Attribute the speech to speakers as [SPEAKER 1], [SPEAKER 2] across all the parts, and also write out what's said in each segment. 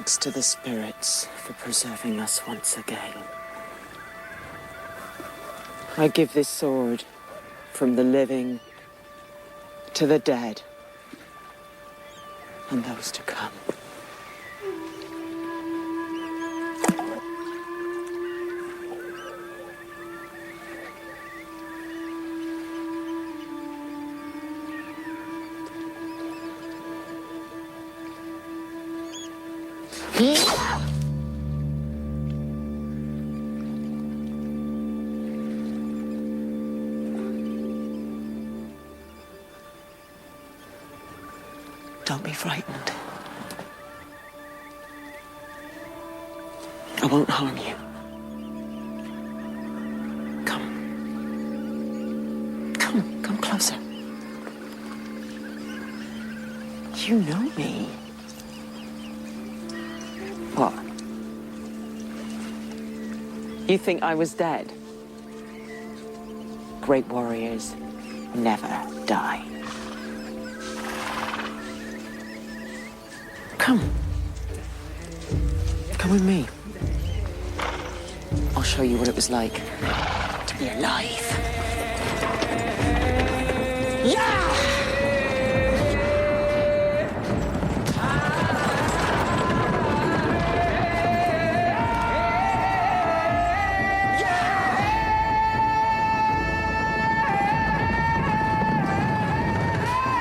[SPEAKER 1] Thanks to the spirits for preserving us once again. I give this sword from the living to the dead and those to come. Don't be frightened. I won't harm you. Come closer. You know me. What? You think I was dead? Great warriors never die. Come with me. I'll show you what it was like to be alive. Yeah!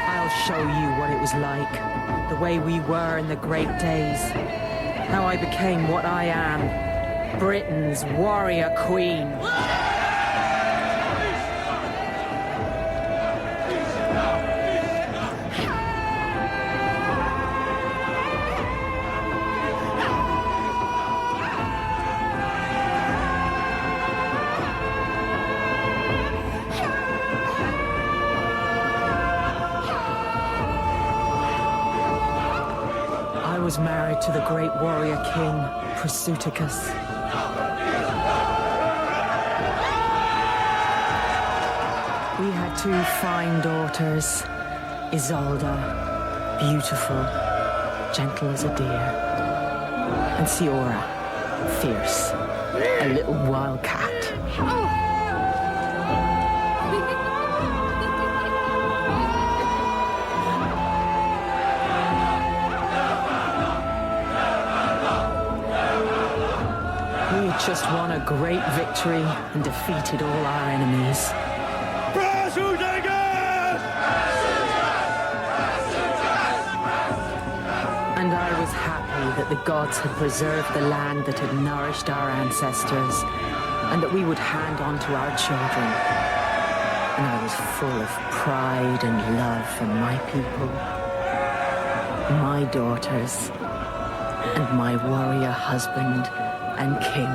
[SPEAKER 2] I'll show you what it was like. The way we were in the great days. How I became what I am. Britain's warrior queen. I was married to the great warrior king, Prasutagus. We had two fine daughters, Isolda, beautiful, gentle as a deer, and Siora, fierce, a little wild cat. We had just won a great victory and defeated all our enemies. And I was happy that the gods had preserved the land that had nourished our ancestors, and that we would hand on to our children. And I was full of pride and love for my people, my daughters, and my warrior husband and king.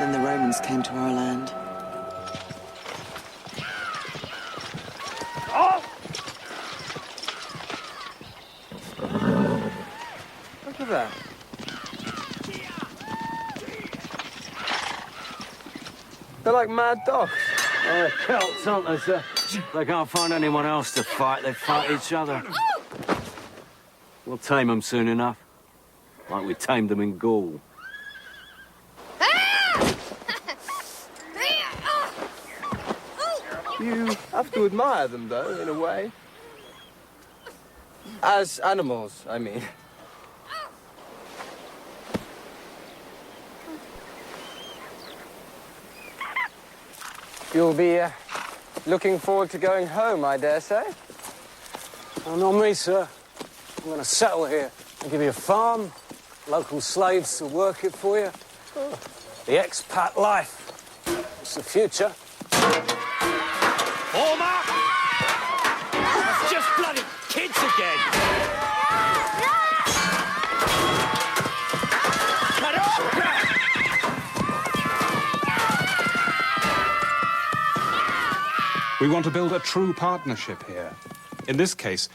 [SPEAKER 1] Then the Romans came to our land.
[SPEAKER 3] Look at that. They're like mad dogs.
[SPEAKER 4] Oh, they're Celts, aren't they, sir? They can't find anyone else to fight. They fight each other. We'll tame them soon enough. Like we tamed them in Gaul.
[SPEAKER 3] You have to admire them, though, in a way. As animals, I mean. You'll be looking forward to going home, I dare say.
[SPEAKER 4] Oh, not me, sir. I'm going to settle here. I'll give you a farm, local slaves to work it for you. The expat life. It's the future.
[SPEAKER 5] Form up! It's just bloody kids again! Cut it off!
[SPEAKER 6] We want to build a true partnership here. In this case,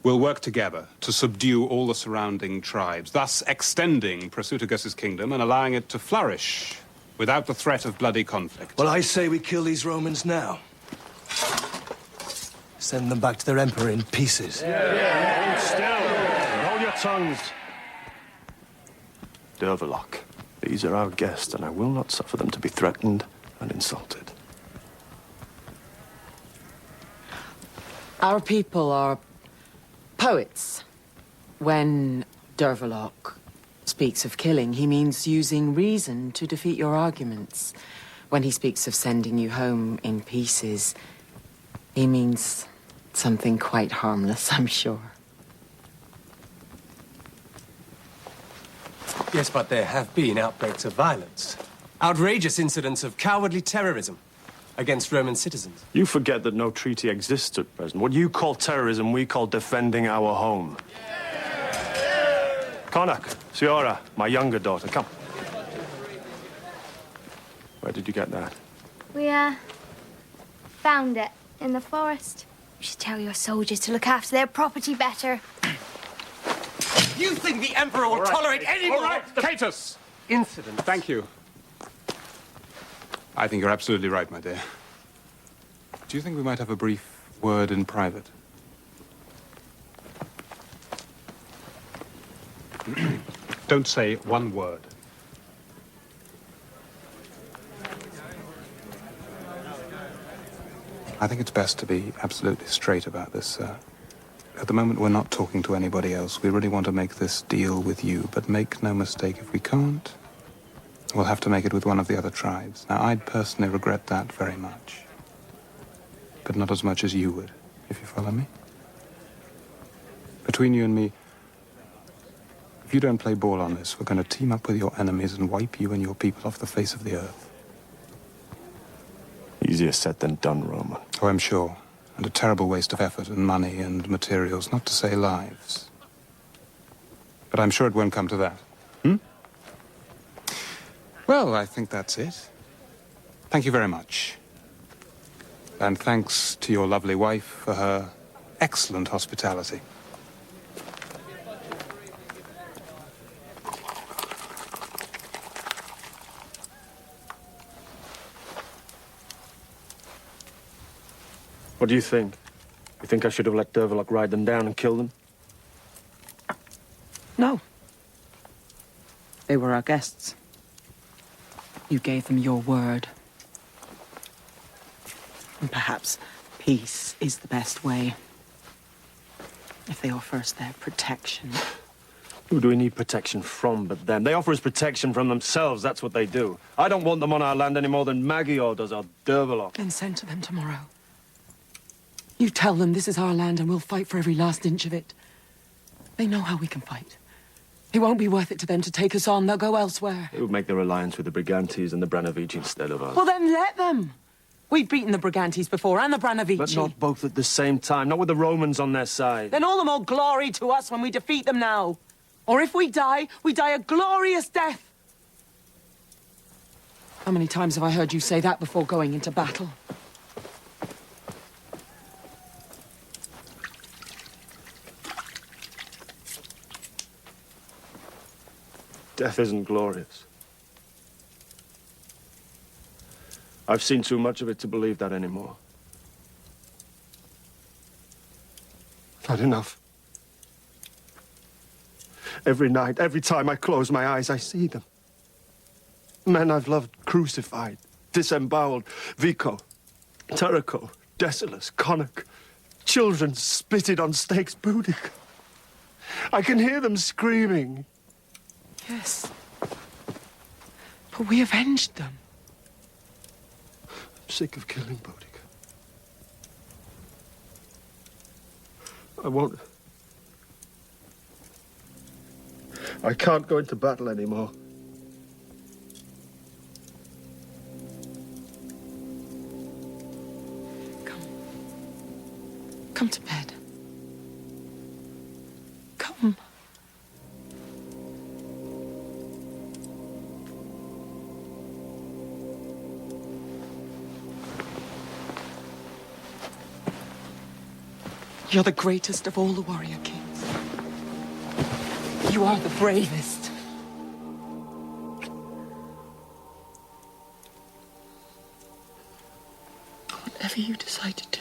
[SPEAKER 6] we'll work together to subdue all the surrounding tribes, thus extending Prasutagus' kingdom and allowing it to flourish without the threat of bloody conflict.
[SPEAKER 7] Well, I say we kill these Romans now. Send them back to their emperor in pieces.
[SPEAKER 5] Hold still. Hold your tongues.
[SPEAKER 7] Dervalok. These are our guests, and I will not suffer them to be threatened and insulted.
[SPEAKER 2] Our people are poets. When Dervalok speaks of killing, he means using reason to defeat your arguments. When he speaks of sending you home in pieces, he means something quite harmless, I'm sure.
[SPEAKER 8] Yes, but there have been outbreaks of violence. Outrageous incidents of cowardly terrorism against Roman citizens.
[SPEAKER 7] You forget that no treaty exists at present. What you call terrorism, we call defending our home. Connacht, Siora, my younger daughter, come. Where did you get that?
[SPEAKER 9] We, found it in the forest. You should tell your soldiers to look after their property better.
[SPEAKER 8] You think the Emperor will tolerate any more?
[SPEAKER 6] All right, Catus!
[SPEAKER 8] Incidents?
[SPEAKER 6] Thank you. I think you're absolutely right, my dear. Do you think we might have a brief word in private? Don't say one word. I think it's best to be absolutely straight about this, sir. At the moment, we're not talking to anybody else. We really want to make this deal with you, but make no mistake, if we can't, we'll have to make it with one of the other tribes. Now, I'd personally regret that very much, but not as much as you would, if you follow me. Between you and me, if you don't play ball on this, we're going to team up with your enemies and wipe you and your people off the face of the earth.
[SPEAKER 7] Easier said than done, Roman.
[SPEAKER 6] Oh, I'm sure. And a terrible waste of effort and money and materials, not to say lives. But I'm sure it won't come to that. Well, I think that's it. Thank you very much. And thanks to your lovely wife for her excellent hospitality.
[SPEAKER 7] What do you think? You think I should have let Dervalok ride them down and kill them?
[SPEAKER 2] No. They were our guests. You gave them your word. And perhaps peace is the best way. If they offer us their protection.
[SPEAKER 7] Who do we need protection from but them? They offer us protection from themselves, that's what they do. I don't want them on our land any more than Magyar does or Dervalok.
[SPEAKER 2] Then send to them tomorrow. You tell them this is our land and we'll fight for every last inch of it. They know how we can fight. It won't be worth it to them to take us on. They'll go elsewhere.
[SPEAKER 7] They would make their alliance with the Brigantes and the Branovici instead of us.
[SPEAKER 2] Well, then let them. We've beaten the Brigantes before and the Branovici.
[SPEAKER 7] But not both at the same time, not with the Romans on their side.
[SPEAKER 2] Then all the more glory to us when we defeat them now. Or if we die a glorious death. How many times have I heard you say that before going into battle?
[SPEAKER 7] Death isn't glorious. I've seen too much of it to believe that anymore. I've had enough. Every night, every time I close my eyes, I see them. Men I've loved crucified, disemboweled. Vico, Turrico, Decius, Connacht. Children spitted on stakes, Boudica. I can hear them screaming.
[SPEAKER 2] Yes. But we avenged them.
[SPEAKER 7] I'm sick of killing Boudica. I won't... I can't go into battle anymore.
[SPEAKER 2] Come to bed. Come. You're the greatest of all the warrior kings. You are the bravest. Whatever you decide to do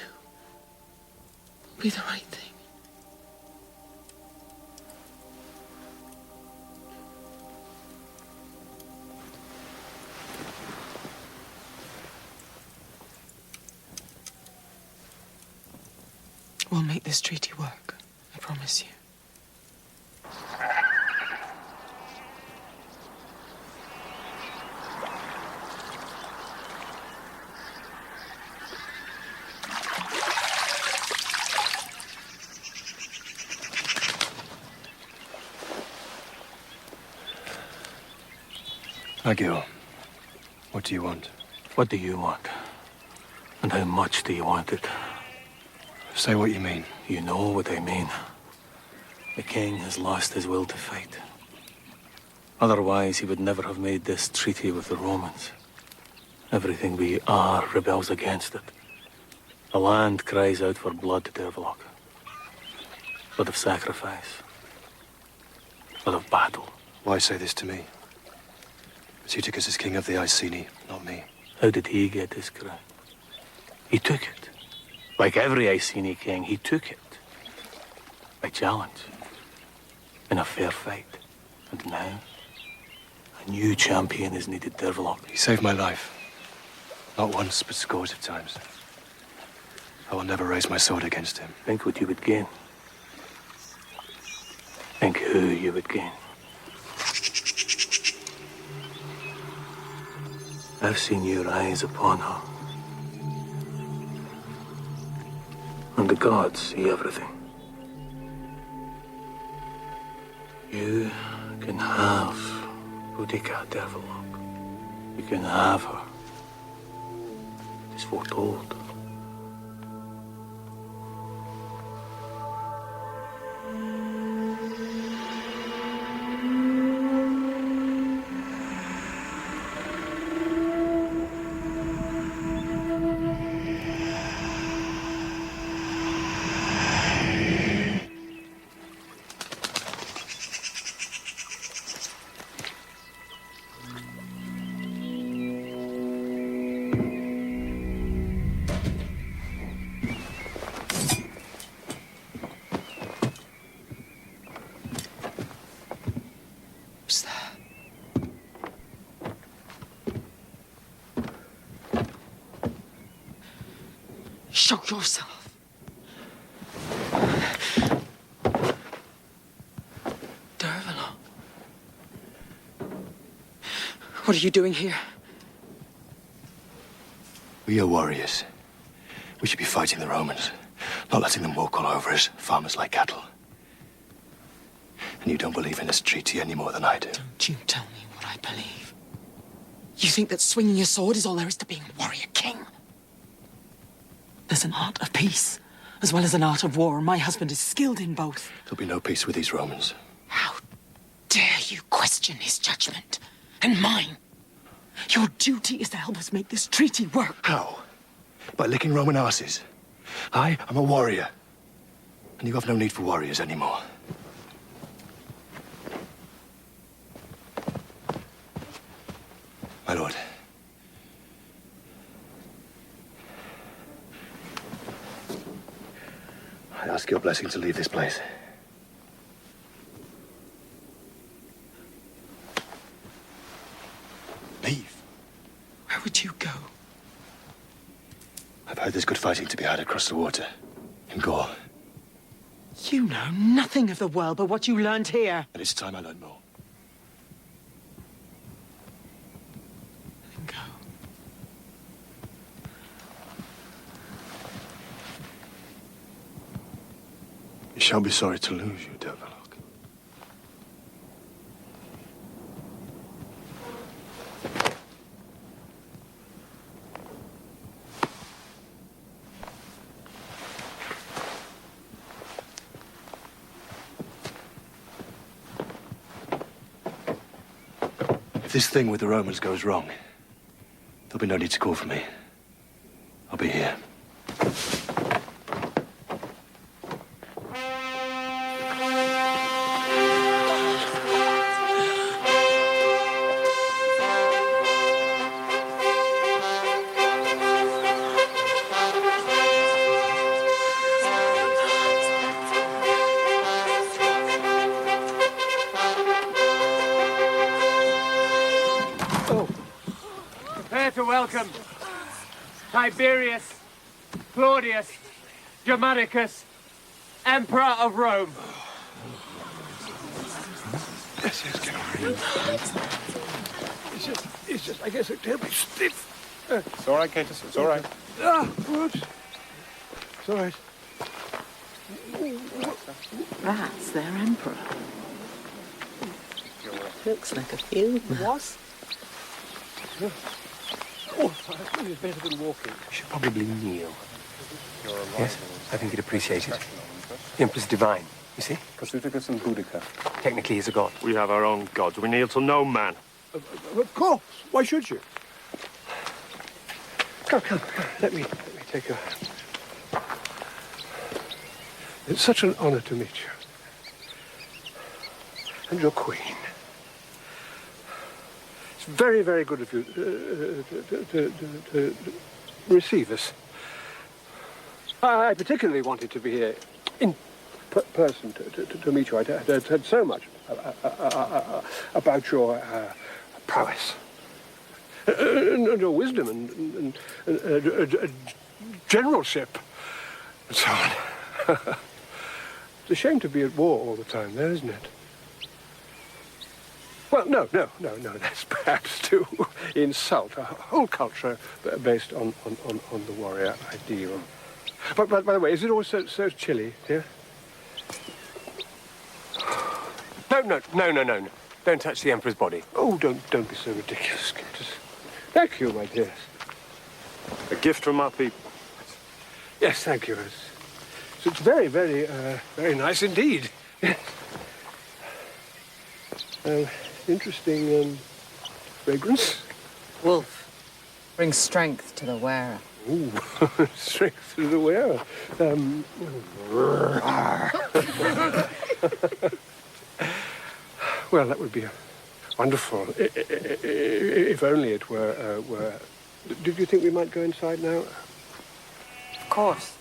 [SPEAKER 2] will be the right thing.
[SPEAKER 1] We'll make this treaty work. I promise you.
[SPEAKER 7] Agil, what do you want?
[SPEAKER 10] What do you want? And how much do you want it?
[SPEAKER 7] Say what you mean.
[SPEAKER 10] You know what I mean. The king has lost his will to fight. Otherwise, he would never have made this treaty with the Romans. Everything we are rebels against it. The land cries out for blood, Dervalok. Blood of sacrifice. Blood of battle.
[SPEAKER 7] Why say this to me? Eutychus is king of the Iceni, not me.
[SPEAKER 10] How did he get his crown? He took it. Like every Iceni king, he took it. By challenge. In a fair fight. And now, a new champion is needed, Dervalok.
[SPEAKER 7] He saved my life. Not once, but scores of times. I will never raise my sword against him.
[SPEAKER 10] Think what you would gain. Think who you would gain. I've seen your eyes upon her. And the gods see everything. You can have Boudica, Dervalok. You can have her. It is foretold.
[SPEAKER 1] Who's there? Show yourself. Dervalok. What are you doing here?
[SPEAKER 7] We are warriors. We should be fighting the Romans, not letting them walk all over us, farmers like cattle. And you don't believe in this treaty any more than I do.
[SPEAKER 1] Don't you tell me what I believe. You think that swinging your sword is all there is to being a warrior king? There's an art of peace, as well as an art of war. My husband is skilled in both.
[SPEAKER 7] There'll be no peace with these Romans.
[SPEAKER 1] How dare you question his judgment and mine? Your duty is to help us make this treaty work.
[SPEAKER 7] How? By licking Roman asses. I am a warrior. And you have no need for warriors anymore. My lord. I ask your blessing to leave this place. Leave?
[SPEAKER 1] Where would you go?
[SPEAKER 7] I've heard there's good fighting to be had across the water. In Gore.
[SPEAKER 1] You know nothing of the world but what you learned here.
[SPEAKER 7] And it's time I learned more.
[SPEAKER 1] Then go.
[SPEAKER 7] You shall be sorry to lose you, Dervalok. If this thing with the Romans goes wrong, there'll be no need to call for me. I'll be here.
[SPEAKER 5] Prepare to welcome Tiberius, Claudius, Germanicus, Emperor of Rome.
[SPEAKER 7] Yes, get on. It's just, I guess it's terribly stiff.
[SPEAKER 6] It's all right, Catus, it's all right.
[SPEAKER 7] Whoops. It's all right.
[SPEAKER 2] That's their emperor. Looks like a field mouse.
[SPEAKER 7] Oh, I think it's better than walking.
[SPEAKER 8] We should probably kneel. Yes, I think he'd appreciate it. The Emperor's divine, you see?
[SPEAKER 6] Prasuticus and Boudica.
[SPEAKER 8] Technically, he's a god.
[SPEAKER 11] We have our own gods. We kneel to no man.
[SPEAKER 7] Of course. Why should you? Come. Let me take your hand. It's such an honor to meet you. And your queen. It's very, very good of you to receive us. I particularly wanted to be here in person to meet you. I'd heard so much about your prowess and your wisdom and generalship and so on. It's a shame to be at war all the time there, isn't it? Well, no, that's perhaps to insult a whole culture based on the warrior ideal. But by the way, is it all so chilly here?
[SPEAKER 8] No. Don't touch the Emperor's body.
[SPEAKER 7] Oh, don't be so ridiculous, Catus. Thank you, my dears.
[SPEAKER 11] A gift from our people.
[SPEAKER 7] Yes, thank you. It's very, very, very nice indeed. Yes. Interesting fragrance.
[SPEAKER 2] Wolf brings strength to the wearer.
[SPEAKER 7] Ooh, strength to the wearer. Well, that would be wonderful. If only it were. Did you think we might go inside now?
[SPEAKER 2] Of course.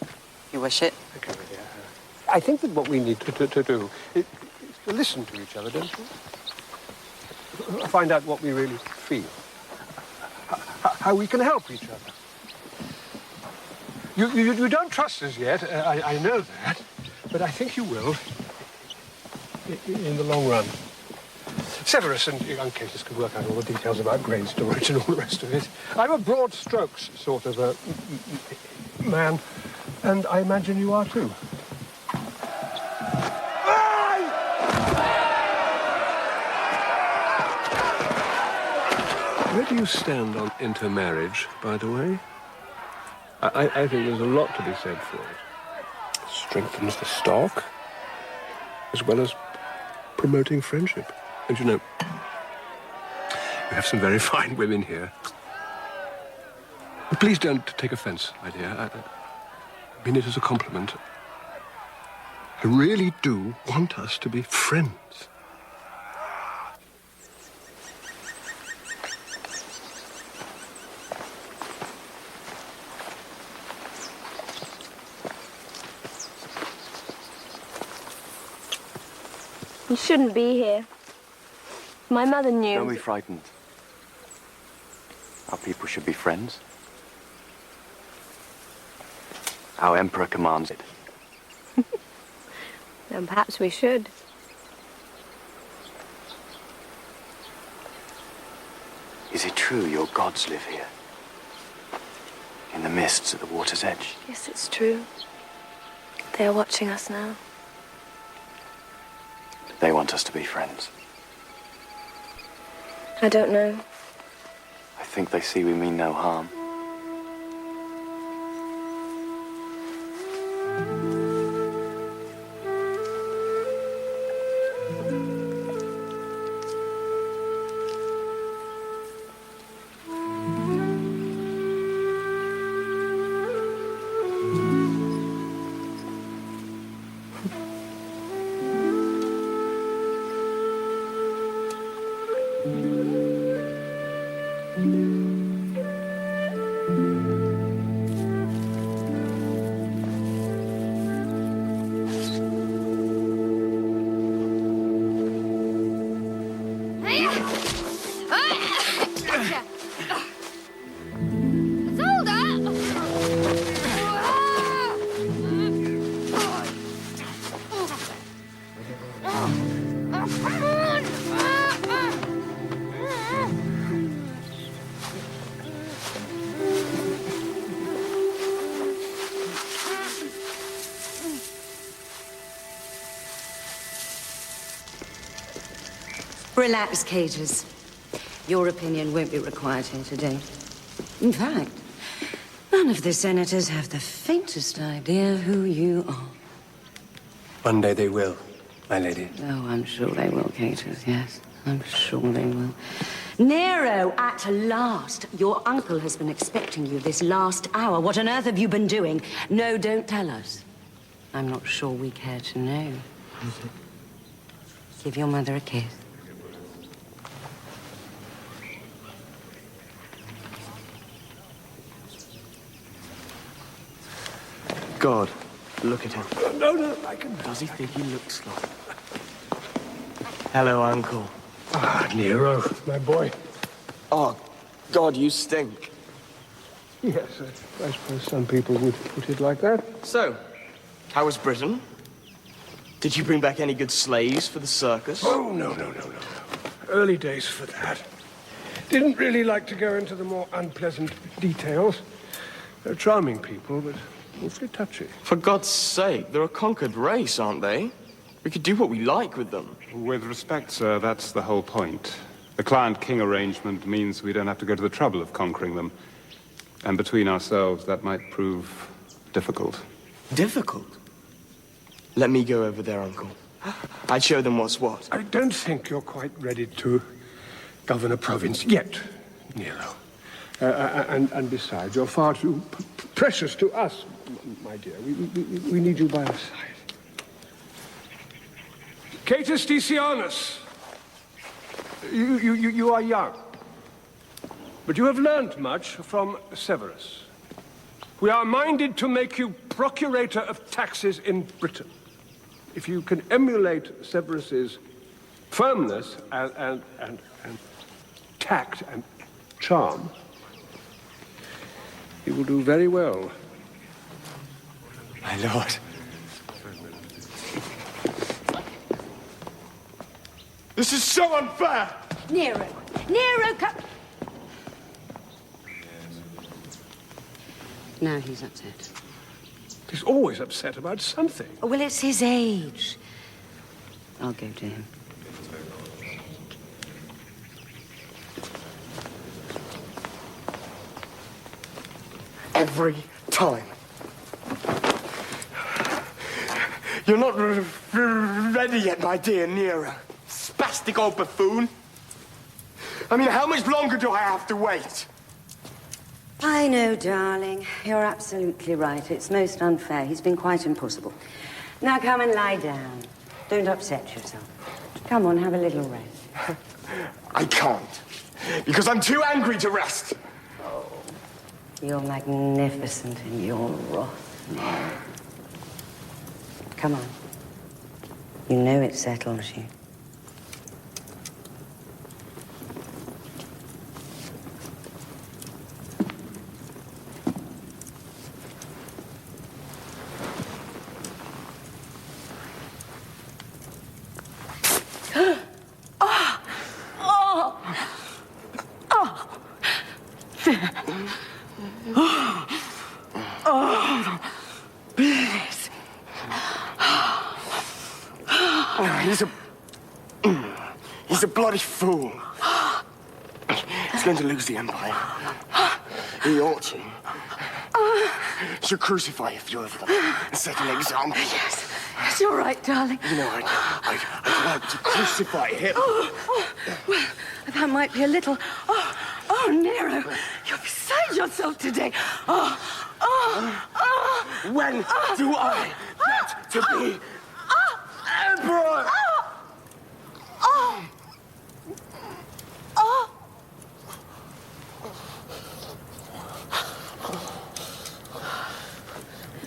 [SPEAKER 2] You wish it?
[SPEAKER 7] Okay, yeah. I think that what we need to do is to listen to each other, don't you? Find out what we really feel. How we can help each other. You don't trust us yet, I know that, but I think you will in the long run. Severus and young Catus can work out all the details about grain storage and all the rest of it. I'm a broad strokes sort of a man, and I imagine you are too. Where do you stand on intermarriage, by the way? I think there's a lot to be said for it. It strengthens the stock, as well as promoting friendship. And you know, we have some very fine women here. But please don't take offense, my dear. I mean it as a compliment. I really do want us to be friends.
[SPEAKER 9] You shouldn't be here. My mother knew.
[SPEAKER 12] Don't be frightened. Our people should be friends. Our emperor commands it.
[SPEAKER 9] Then perhaps we should.
[SPEAKER 12] Is it true your gods live here? In the mists at the water's edge?
[SPEAKER 9] Yes, it's true. They are watching us now.
[SPEAKER 12] They want us to be friends.
[SPEAKER 9] I don't know.
[SPEAKER 12] I think they see we mean no harm.
[SPEAKER 13] Relax, Caters. Your opinion won't be required here today. In fact, none of the senators have the faintest idea who you are.
[SPEAKER 8] One day they will, my lady.
[SPEAKER 13] Oh, I'm sure they will, Caters, yes. I'm sure they will. Nero, at last! Your uncle has been expecting you this last hour. What on earth have you been doing? No, don't tell us. I'm not sure we care to know. Give your mother a kiss.
[SPEAKER 14] God, look at him.
[SPEAKER 7] No, I can...
[SPEAKER 14] Does he think he looks like? Hello, Uncle.
[SPEAKER 7] Ah, Nero, my boy.
[SPEAKER 14] Oh, God, you stink.
[SPEAKER 7] Yes, I suppose some people would put it like that.
[SPEAKER 14] So, how was Britain? Did you bring back any good slaves for the circus?
[SPEAKER 7] Oh, no. Early days for that. Didn't really like to go into the more unpleasant details. They're charming people, but awfully touchy.
[SPEAKER 14] For God's sake, they're a conquered race, aren't they? We could do what we like with them.
[SPEAKER 6] With respect, sir, that's the whole point. The client-king arrangement means we don't have to go to the trouble of conquering them. And between ourselves, that might prove difficult.
[SPEAKER 14] Difficult? Let me go over there, Uncle. I'd show them what's what.
[SPEAKER 7] I don't think you're quite ready to govern a province yet, Nero. And besides, you're far too precious to us, my dear. We need you by our side. Catus Decianus, you are young, but you have learned much from Severus. We are minded to make you procurator of taxes in Britain. If you can emulate Severus's firmness and tact and charm, you will do very well.
[SPEAKER 14] My lord. This is so unfair!
[SPEAKER 13] Nero! Nero, come... Now he's upset.
[SPEAKER 7] He's always upset about something.
[SPEAKER 13] Oh, well, it's his age. I'll go to him.
[SPEAKER 14] Every time. You're not ready yet, my dear Nero. Spastic old buffoon. I mean, how much longer do I have to wait?
[SPEAKER 13] I know, darling. You're absolutely right. It's most unfair. He's been quite impossible. Now come and lie down. Don't upset yourself. Come on, have a little rest.
[SPEAKER 14] I can't. Because I'm too angry to rest.
[SPEAKER 13] Oh, you're magnificent in your wrath. Come on. You know it settles you.
[SPEAKER 14] He's a bloody fool. He's going to lose the Empire. He ought to. Should crucify a few of them and set an example.
[SPEAKER 13] Yes, you're right, darling.
[SPEAKER 14] You know, I'd like to crucify him.
[SPEAKER 13] Well, that might be a little... Oh, Nero, you're beside yourself today.
[SPEAKER 14] When do I get to be Emperor?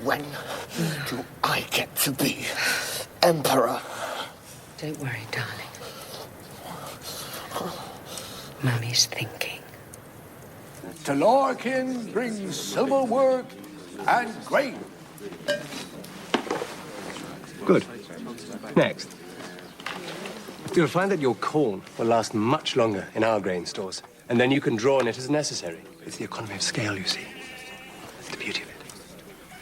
[SPEAKER 14] When do I get to be Emperor?
[SPEAKER 13] Don't worry, darling. Mummy's thinking.
[SPEAKER 15] Talarkin brings silverwork and grain.
[SPEAKER 8] Good. Next. You'll find that your corn will last much longer in our grain stores, and then you can draw on it as necessary. It's the economy of scale, you see. That's the beauty of it.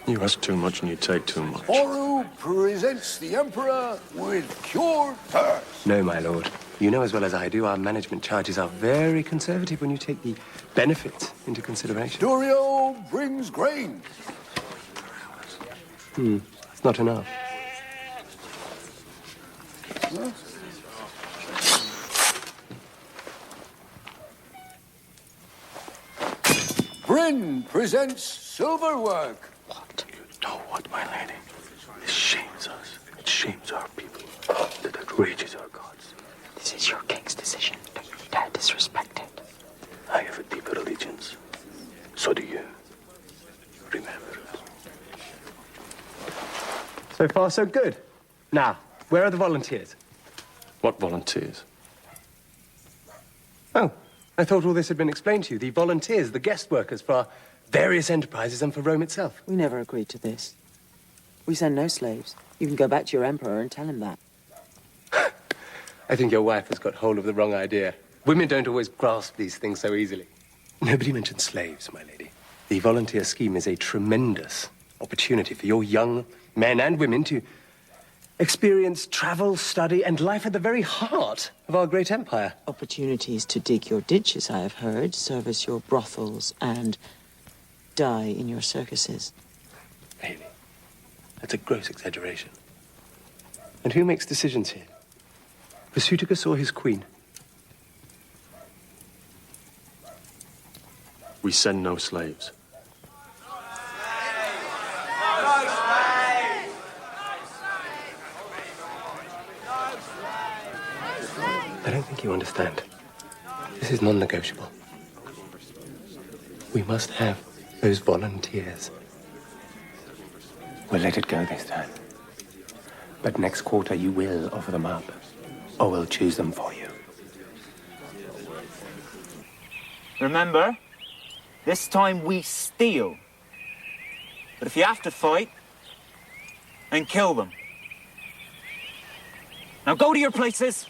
[SPEAKER 11] You ask too much and you take too much.
[SPEAKER 15] Oru presents the Emperor with cured terms.
[SPEAKER 8] No, my lord. You know as well as I do, our management charges are very conservative when you take the benefits into consideration.
[SPEAKER 15] Durio brings grain.
[SPEAKER 8] It's not enough.
[SPEAKER 15] Bryn presents silverwork.
[SPEAKER 10] What? You know what, my lady? This shames us. It shames our people. That outrages our gods.
[SPEAKER 1] This is your king's decision. Don't you dare disrespect it.
[SPEAKER 10] I have a deeper allegiance. So do you. Remember it.
[SPEAKER 8] So far, so good. Now, where are the volunteers?
[SPEAKER 11] What volunteers?
[SPEAKER 8] Oh, I thought all this had been explained to you. The volunteers, the guest workers for our various enterprises and for Rome itself.
[SPEAKER 2] We never agreed to this. We send no slaves. You can go back to your emperor and tell him that.
[SPEAKER 8] I think your wife has got hold of the wrong idea. Women don't always grasp these things so easily. Nobody mentioned slaves, my lady. The volunteer scheme is a tremendous opportunity for your young men and women to experience travel, study, and life at the very heart of our great empire.
[SPEAKER 2] Opportunities to dig your ditches, I have heard, service your brothels, and die in your circuses.
[SPEAKER 8] Really? That's a gross exaggeration. And who makes decisions here? Pursuticus or his queen?
[SPEAKER 11] We send no slaves.
[SPEAKER 8] I don't think you understand. This is non-negotiable. We must have those volunteers.
[SPEAKER 12] We'll let it go this time. But next quarter you will offer them up, or we'll choose them for you.
[SPEAKER 5] Remember, this time we steal. But if you have to fight, then kill them. Now go to your places.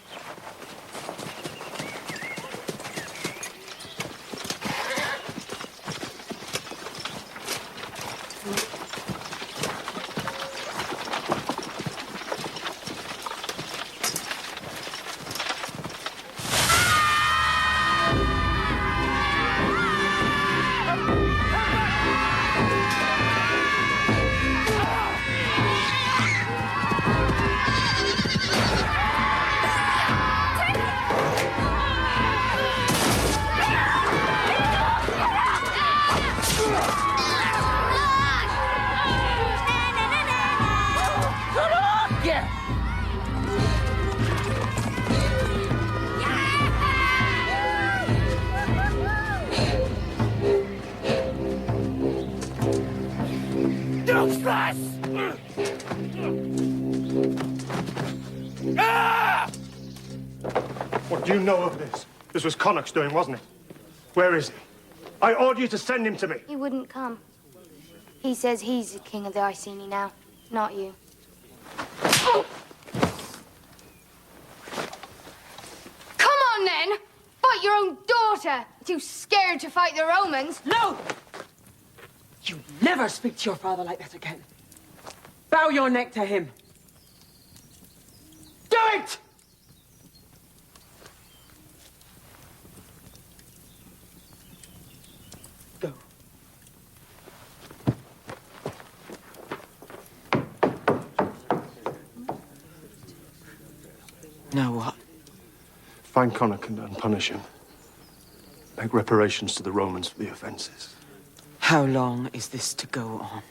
[SPEAKER 7] What do you know of this? This was Connacht's doing, wasn't it? Where is he? I order you to send him to me.
[SPEAKER 9] He wouldn't come. He says he's the king of the Iceni now, not you. Come on, then! Fight your own daughter! Too scared to fight the Romans.
[SPEAKER 1] No! You never speak to your father like that again. Bow your neck to him. Do it! Go. Now what?
[SPEAKER 7] Find Connacht and punish him. Make reparations to the Romans for the offenses.
[SPEAKER 1] How long is this to go on?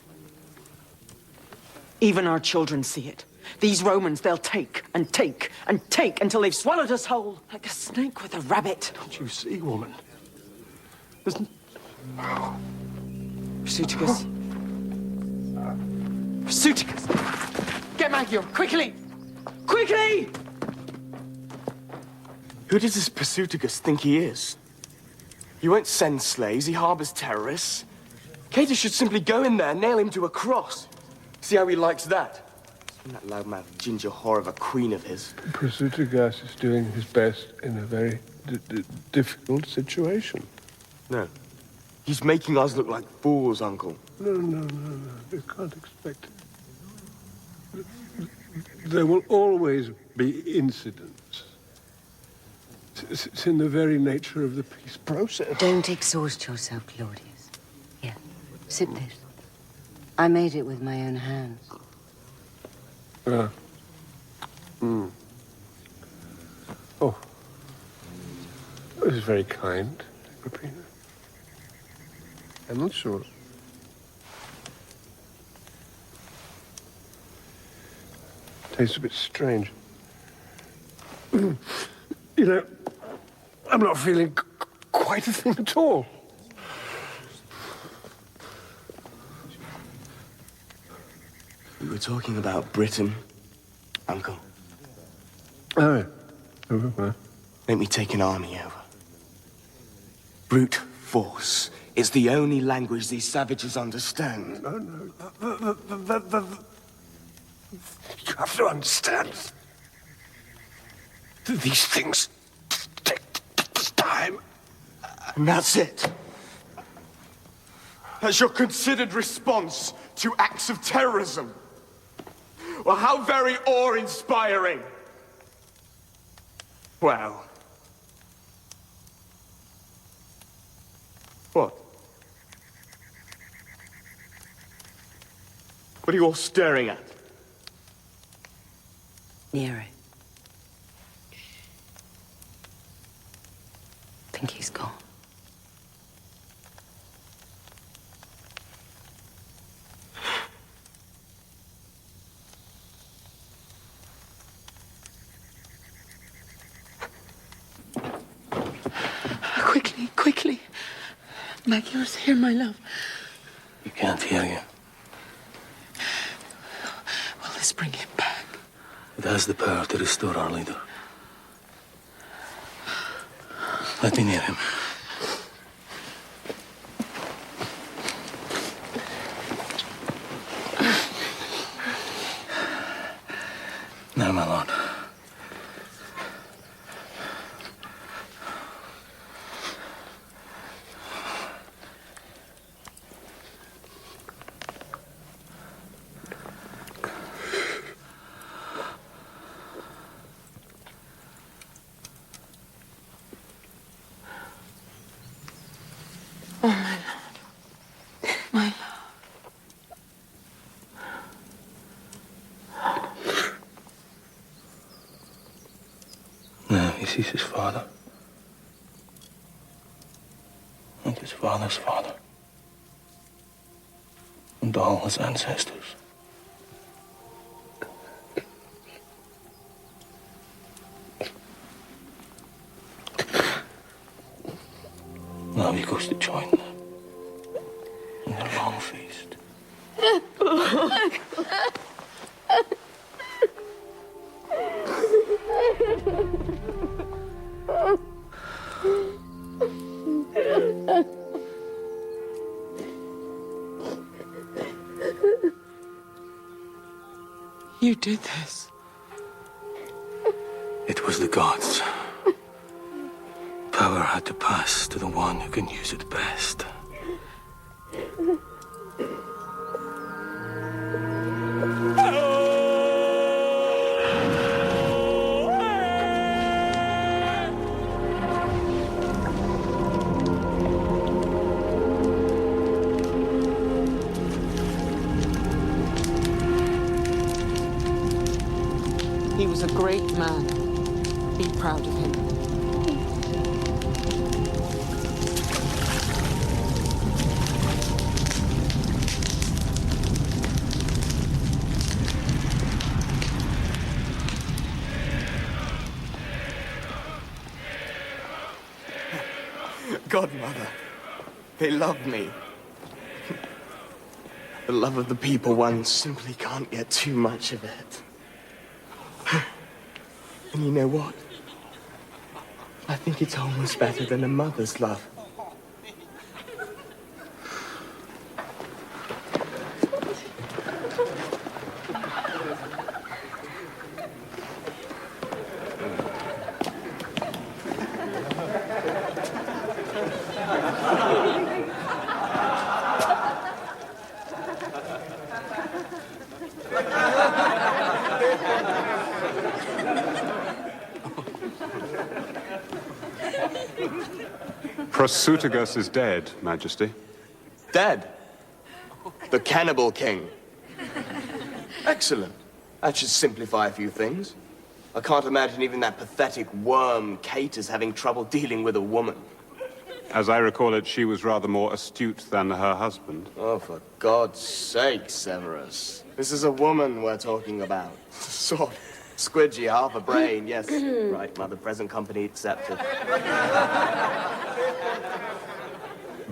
[SPEAKER 1] Even our children see it. These Romans, they'll take and take and take until they've swallowed us whole, like a snake with a rabbit.
[SPEAKER 7] Don't you see, woman? There's
[SPEAKER 1] Pursuticus. Pursuticus! Get Magyar, quickly! Quickly!
[SPEAKER 14] Who does this Pursuticus think he is? He won't send slaves, he harbors terrorists. Cato should simply go in there and nail him to a cross. See how he likes that? And that loudmouth ginger whore of a queen of his.
[SPEAKER 16] Pursuticus is doing his best in a very difficult situation.
[SPEAKER 14] No. He's making us look like fools, Uncle.
[SPEAKER 16] No. You can't expect it. There will always be incidents. It's in the very nature of the peace process.
[SPEAKER 13] Don't exhaust yourself, Claudius. Here, sip this. I made it with my own hands.
[SPEAKER 16] Oh. This is very kind, Agrippina. I'm not sure. Tastes a bit strange. You know, I'm not feeling quite a thing at all.
[SPEAKER 14] We were talking about Britain, Uncle.
[SPEAKER 16] Oh, yeah.
[SPEAKER 14] Let me take an army over. Brute force is the only language these savages understand.
[SPEAKER 16] No. You have to understand. These things take time.
[SPEAKER 14] And that's it. As your considered response to acts of terrorism. Well, how very awe-inspiring. Well. What? What are you all staring at?
[SPEAKER 13] Nero. I think he's gone.
[SPEAKER 1] Quickly. Maguire's here, my love.
[SPEAKER 10] He can't hear you.
[SPEAKER 1] Will this bring him back?
[SPEAKER 10] It has the power to restore our leader. Let me near him. Now, my lord.
[SPEAKER 1] Oh, my lord. My love.
[SPEAKER 10] Now he sees his father. And his father's father. And all his ancestors. Now he goes to join them in their long feast.
[SPEAKER 1] You did this.
[SPEAKER 10] It was the gods. Power had to pass to the one who can use it best.
[SPEAKER 1] He was a great man. Be proud of him.
[SPEAKER 14] Godmother, they love me. The love of the people, one simply can't get too much of it. And you know what? I think it's almost better than a mother's love.
[SPEAKER 6] Prasutagus is dead, Majesty.
[SPEAKER 14] Dead? The cannibal king. Excellent. That should simplify a few things. I can't imagine even that pathetic worm Kate is having trouble dealing with a woman.
[SPEAKER 6] As I recall it, she was rather more astute than her husband.
[SPEAKER 14] Oh, for God's sake, Severus. This is a woman we're talking about. Sort. Squidgy, half a brain, yes. Right, mother, present company accepted.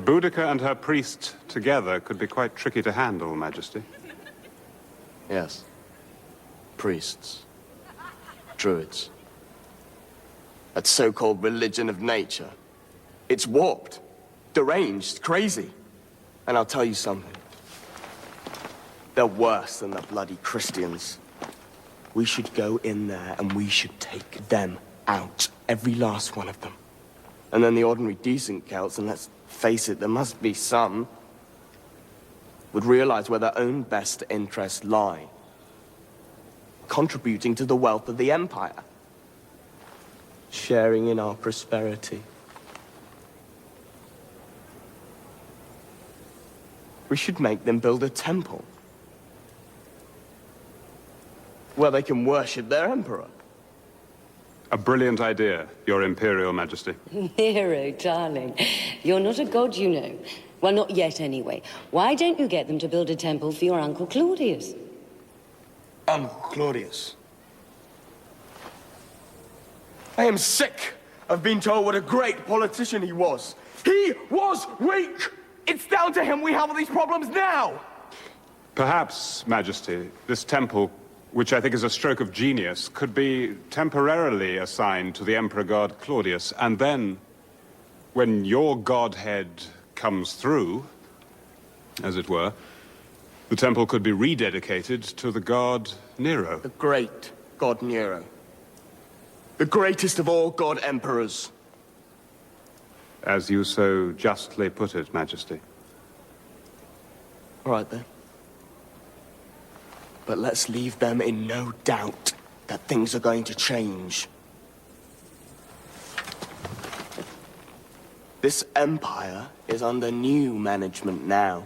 [SPEAKER 6] Boudica and her priest together could be quite tricky to handle, Majesty.
[SPEAKER 14] Yes. Priests. Druids. That so-called religion of nature. It's warped, deranged, crazy. And I'll tell you something. They're worse than the bloody Christians. We should go in there and we should take them out. Every last one of them. And then the ordinary decent Celts, and let's face it, there must be some, would realize where their own best interests lie. Contributing to the wealth of the Empire. Sharing in our prosperity. We should make them build a temple. Where they can worship their emperor.
[SPEAKER 6] A brilliant idea, Your Imperial Majesty.
[SPEAKER 13] Nero, darling. You're not a god, you know. Well, not yet, anyway. Why don't you get them to build a temple for your Uncle Claudius?
[SPEAKER 14] Uncle Claudius? I am sick of being told what a great politician he was. He was weak! It's down to him we have all these problems now!
[SPEAKER 6] Perhaps, Majesty, this temple, which I think is a stroke of genius, could be temporarily assigned to the Emperor God Claudius, and then, when your godhead comes through, as it were, the temple could be rededicated to the god Nero.
[SPEAKER 14] The great god Nero. The greatest of all god emperors.
[SPEAKER 6] As you so justly put it, Majesty.
[SPEAKER 14] All right, then. But let's leave them in no doubt that things are going to change. This empire is under new management now.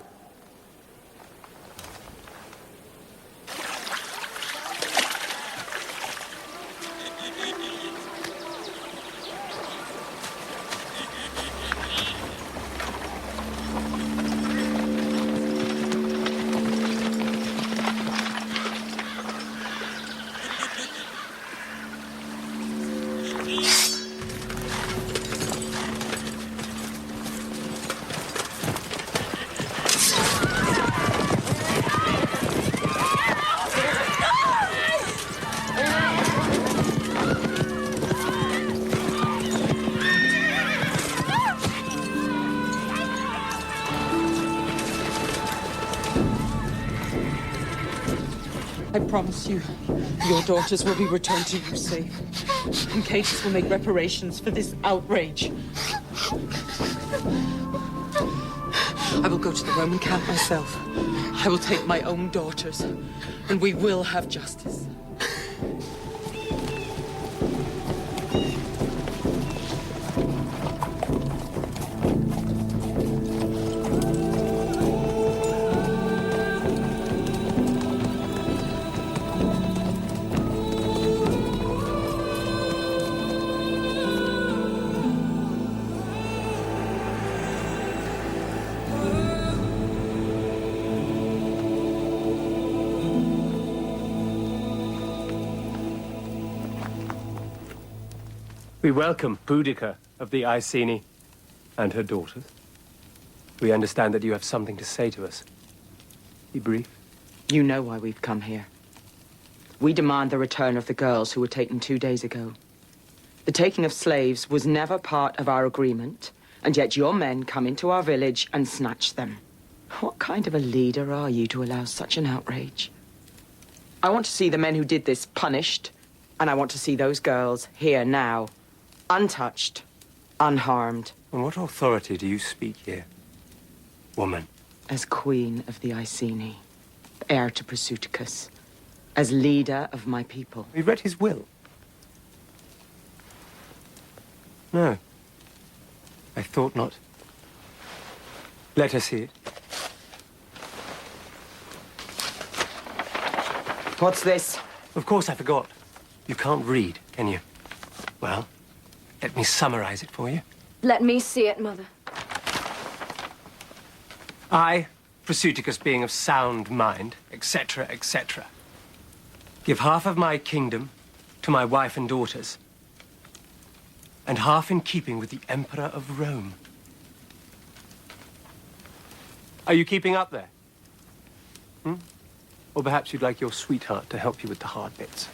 [SPEAKER 1] I promise you, your daughters will be returned to you safe. And Catus will make reparations for this outrage. I will go to the Roman camp myself. I will take my own daughters, and we will have justice.
[SPEAKER 8] We welcome Boudica of the Iceni and her daughters. We understand that you have something to say to us. Be brief.
[SPEAKER 2] You know why we've come here. We demand the return of the girls who were taken 2 days ago. The taking of slaves was never part of our agreement, and yet your men come into our village and snatch them. What kind of a leader are you to allow such an outrage? I want to see the men who did this punished, and I want to see those girls here now, untouched, unharmed.
[SPEAKER 8] On what authority do you speak here, woman?
[SPEAKER 2] As queen of the Iceni, heir to Prasutagus, as leader of my people.
[SPEAKER 8] We read his will. No. I thought not. Let her see it.
[SPEAKER 2] What's this?
[SPEAKER 8] Of course I forgot. You can't read, can you? Well, let me summarize it for you.
[SPEAKER 9] Let me see it, Mother.
[SPEAKER 8] I, Prasuticus, being of sound mind, etc., etc., give half of my kingdom to my wife and daughters, and half in keeping with the Emperor of Rome. Are you keeping up there? Or perhaps you'd like your sweetheart to help you with the hard bits.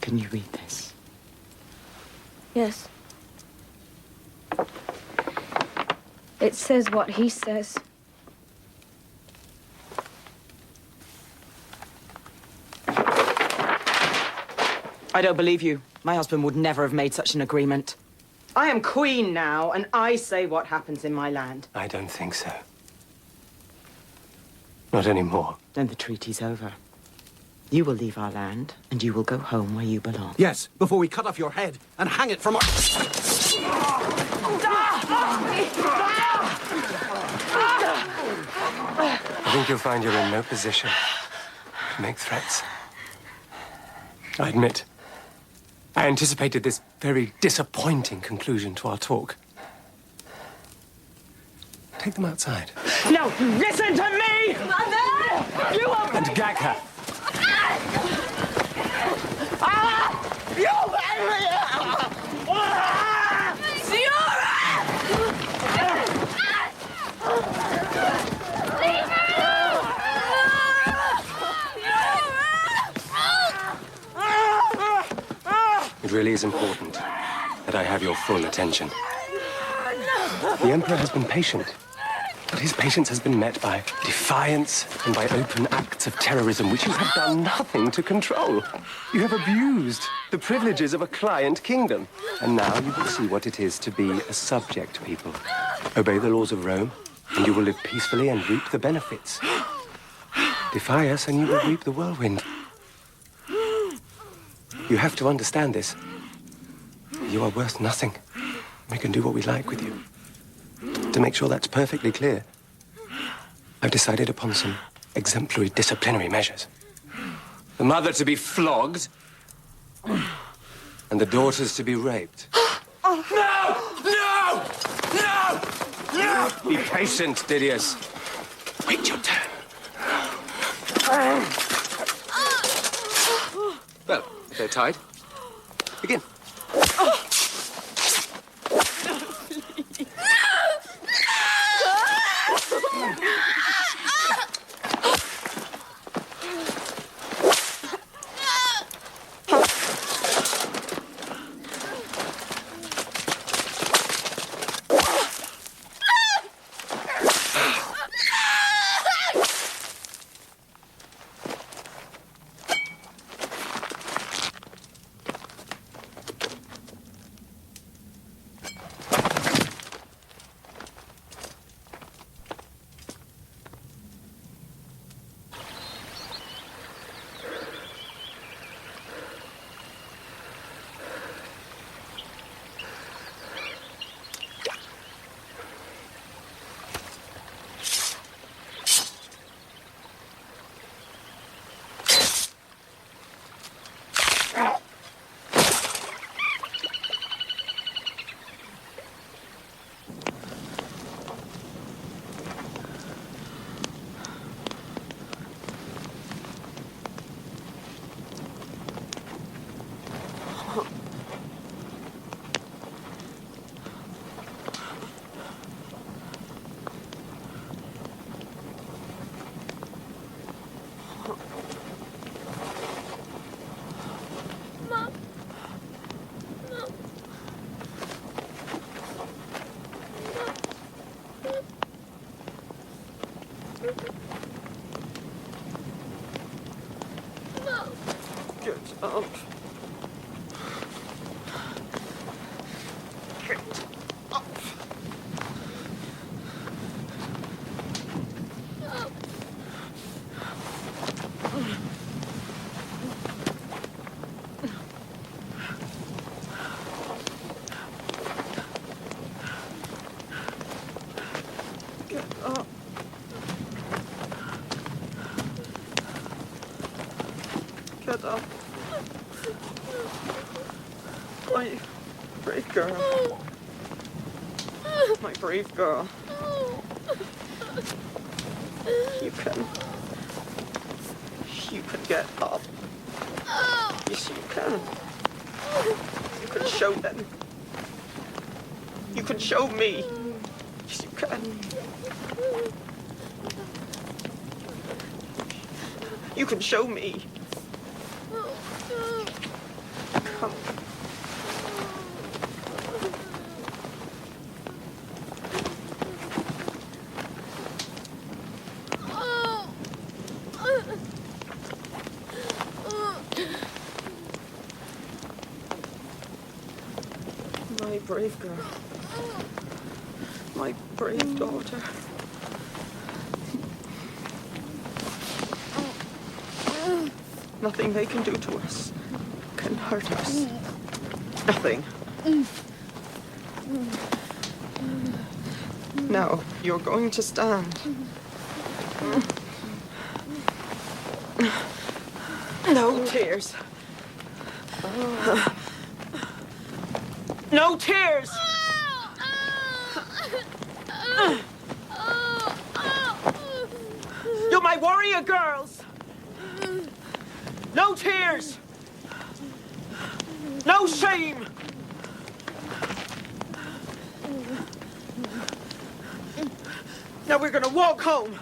[SPEAKER 2] Can you read this?
[SPEAKER 9] Yes. It says what he says.
[SPEAKER 2] I don't believe you. My husband would never have made such an agreement. I am queen now, and I say what happens in my land.
[SPEAKER 8] I don't think so. Not anymore.
[SPEAKER 2] Then the treaty's over. You will leave our land, and you will go home where you belong.
[SPEAKER 15] Yes, before we cut off your head and hang it from our...
[SPEAKER 8] I think you'll find you're in no position to make threats. I admit, I anticipated this very disappointing conclusion to our talk. Take them outside.
[SPEAKER 2] No, listen to me! Mother! You will...
[SPEAKER 8] And gag her. It really is important that I have your full attention. The Emperor has been patient, but his patience has been met by defiance and by open acts of terrorism which you have done nothing to control. You have abused the privileges of a client kingdom. And now you will see what it is to be a subject people. Obey the laws of Rome, and you will live peacefully and reap the benefits. Defy us, and you will reap the whirlwind. You have to understand this. You are worth nothing. We can do what we like with you. To make sure that's perfectly clear, I've decided upon some exemplary disciplinary measures. The mother to be flogged, and the daughters to be raped.
[SPEAKER 15] No! No! No! No!
[SPEAKER 8] Be patient, Didius. Wait your turn. Well, if they're tied, begin.
[SPEAKER 1] Get up. My brave girl. My brave girl. You can get up. Yes, you can. You can show them. You can show me. Yes, you can. You can show me. Come. My brave girl. My brave daughter. Nothing they can do to us can hurt us. Nothing. Now, you're going to stand. No tears. No tears! You're my warrior girls! No tears! No shame! Now we're gonna walk home.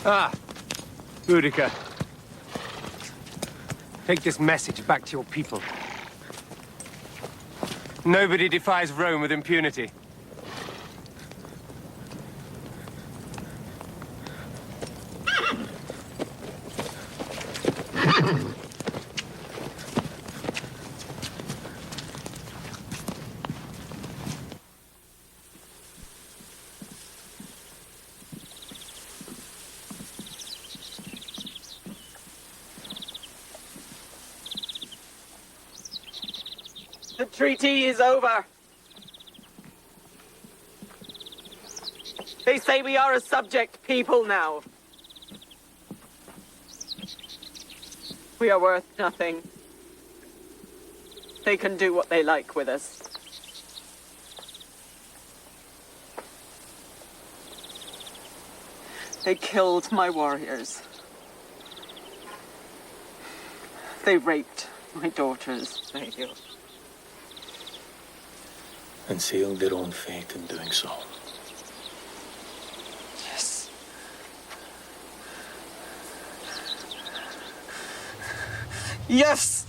[SPEAKER 8] Ah, Boudica. Take this message back to your people. Nobody defies Rome with impunity.
[SPEAKER 1] The treaty is over. They say we are a subject people now. We are worth nothing. They can do what they like with us. They killed my warriors. They raped my daughters.
[SPEAKER 10] And sealed their own fate in doing so.
[SPEAKER 1] Yes. Yes!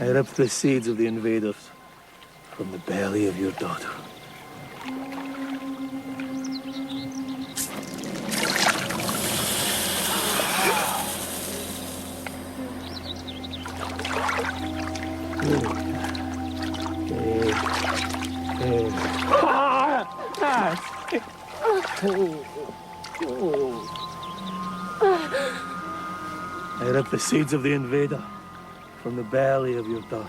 [SPEAKER 10] I ripped the seeds of the invaders from the belly of your daughter. I ripped the seeds of the invader from the belly of your daughter.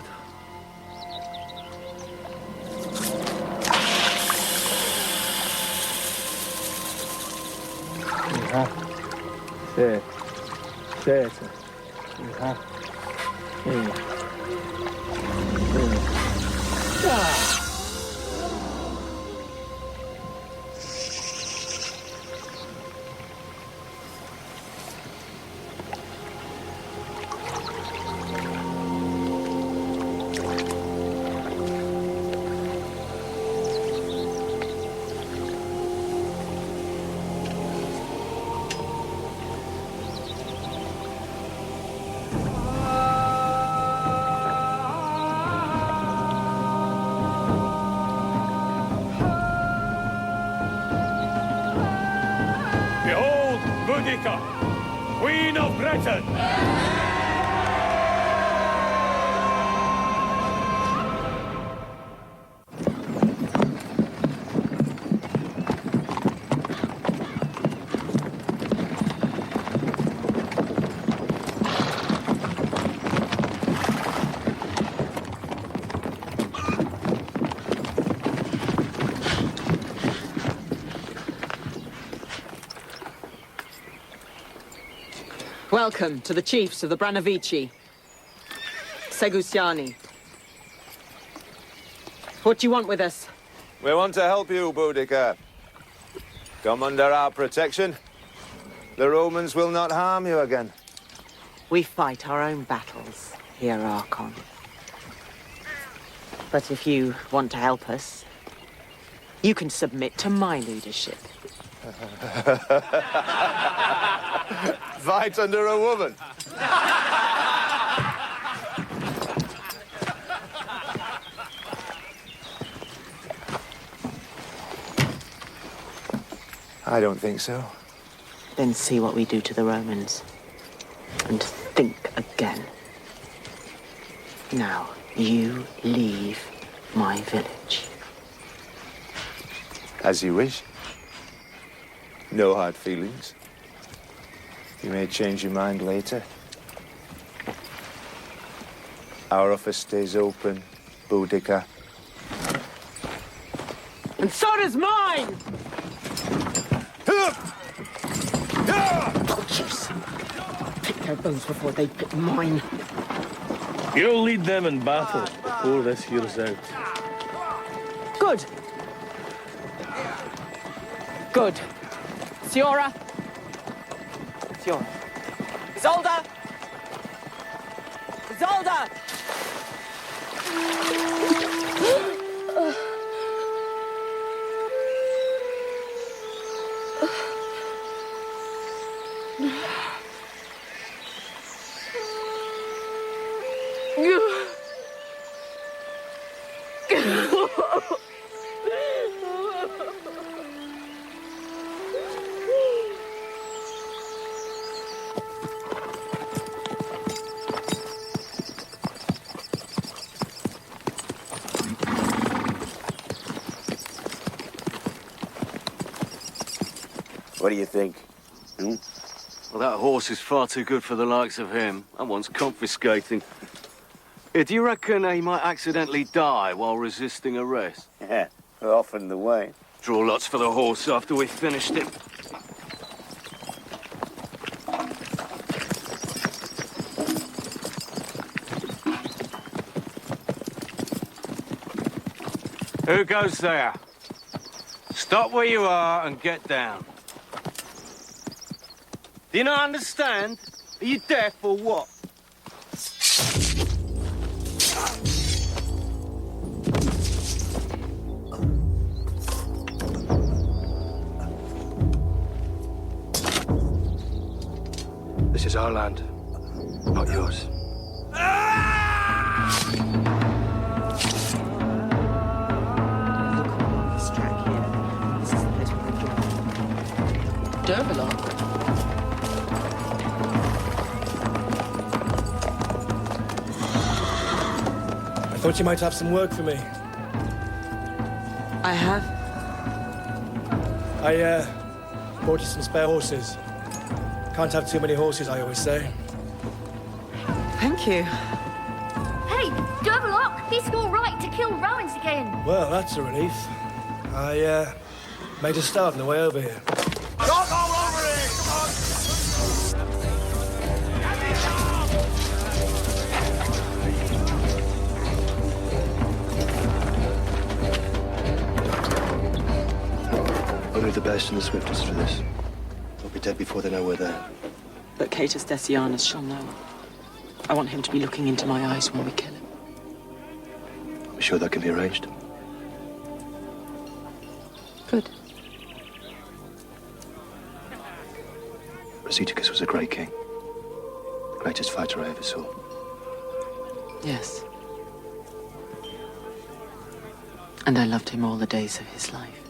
[SPEAKER 17] Boudica, Queen of Britain.
[SPEAKER 1] Welcome to the chiefs of the Branovici. Segusiani. What do you want with us?
[SPEAKER 18] We want to help you, Boudica. Come under our protection. The Romans will not harm you again.
[SPEAKER 2] We fight our own battles here, Archon. But if you want to help us, you can submit to my leadership.
[SPEAKER 18] Fight under a woman. I don't think so.
[SPEAKER 2] Then see what we do to the Romans. And think again. Now, you leave my village.
[SPEAKER 18] As you wish. No hard feelings. You may change your mind later. Our office stays open, Boudica.
[SPEAKER 1] And so does mine! Vultures! Pick their bones before they pick mine.
[SPEAKER 10] You'll lead them in battle before this year's out.
[SPEAKER 1] Good. Good. Siora. Siora. Isolda! Isolda!
[SPEAKER 12] What do you think?
[SPEAKER 19] Well, that horse is far too good for the likes of him. That one's confiscating. Do you reckon he might accidentally die while resisting arrest?
[SPEAKER 12] Yeah, often the way.
[SPEAKER 19] Draw lots for the horse after we've finished it. Who goes there? Stop where you are and get down. Do you not understand? Are you deaf or what?
[SPEAKER 8] This is our land, not yours.
[SPEAKER 1] Derbilon.
[SPEAKER 20] I thought you might have some work for me.
[SPEAKER 1] I have.
[SPEAKER 20] I bought you some spare horses. Can't have too many horses, I always say.
[SPEAKER 1] Thank you.
[SPEAKER 9] Hey, Durlock, this is your right to kill Romans again.
[SPEAKER 20] Well, that's a relief. I made a start on the way over here.
[SPEAKER 15] Don't go over here! Come on!
[SPEAKER 8] Only the best and the swiftest for this. They'll be dead before they know we're there.
[SPEAKER 1] But Catus Decianus shall know. I want him to be looking into my eyes when we kill him.
[SPEAKER 8] I'm sure that can be arranged.
[SPEAKER 1] Good.
[SPEAKER 8] Rosicicus was a great king. The greatest fighter I ever saw.
[SPEAKER 1] Yes. And I loved him all the days of his life.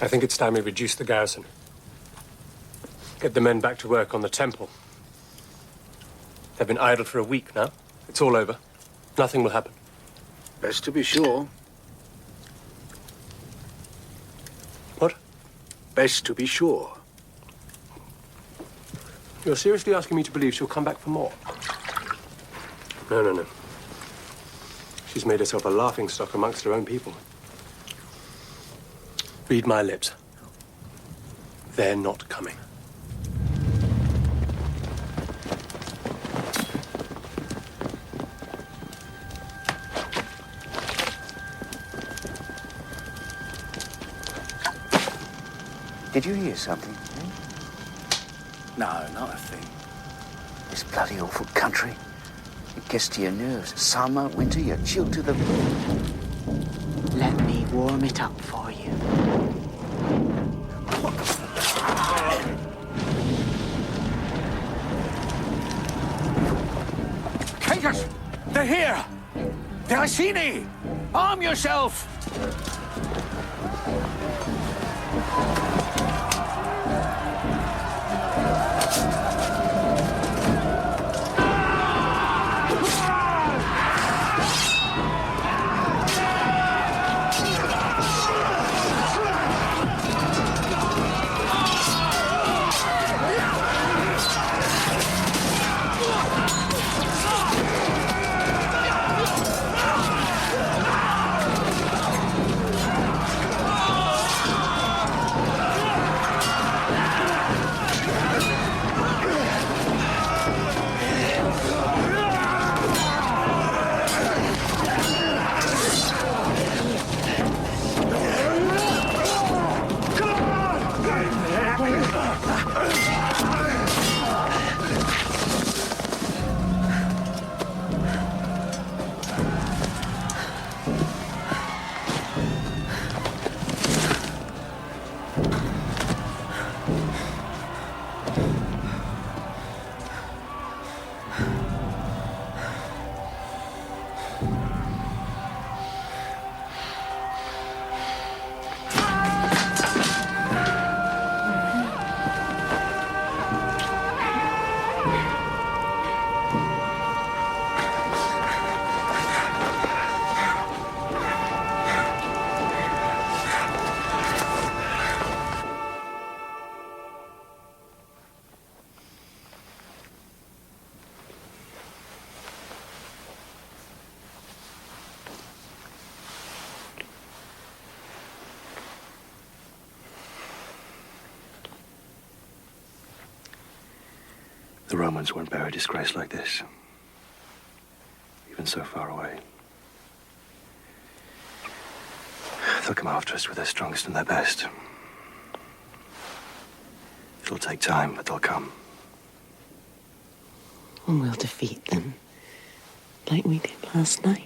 [SPEAKER 8] I think it's time we reduce the garrison. Get the men back to work on the temple. They've been idle for a week now. It's all over. Nothing will happen.
[SPEAKER 15] Best to be sure.
[SPEAKER 8] What?
[SPEAKER 15] Best to be sure.
[SPEAKER 8] You're seriously asking me to believe she'll come back for more? No, no, no. She's made herself a laughingstock amongst her own people. Read my lips. They're not coming.
[SPEAKER 12] Did you hear something?
[SPEAKER 15] No, not a thing.
[SPEAKER 12] This bloody awful country. It gets to your nerves. Summer, winter, you're chilled to the...
[SPEAKER 1] Let me warm it up for you.
[SPEAKER 15] Catus! They're here! The Iceni! Arm yourself!
[SPEAKER 7] The Romans won't bear a disgrace like this, even so far away. They'll come after us with their strongest and their best. It'll take time, but they'll come.
[SPEAKER 1] And we'll defeat them, like we did last night.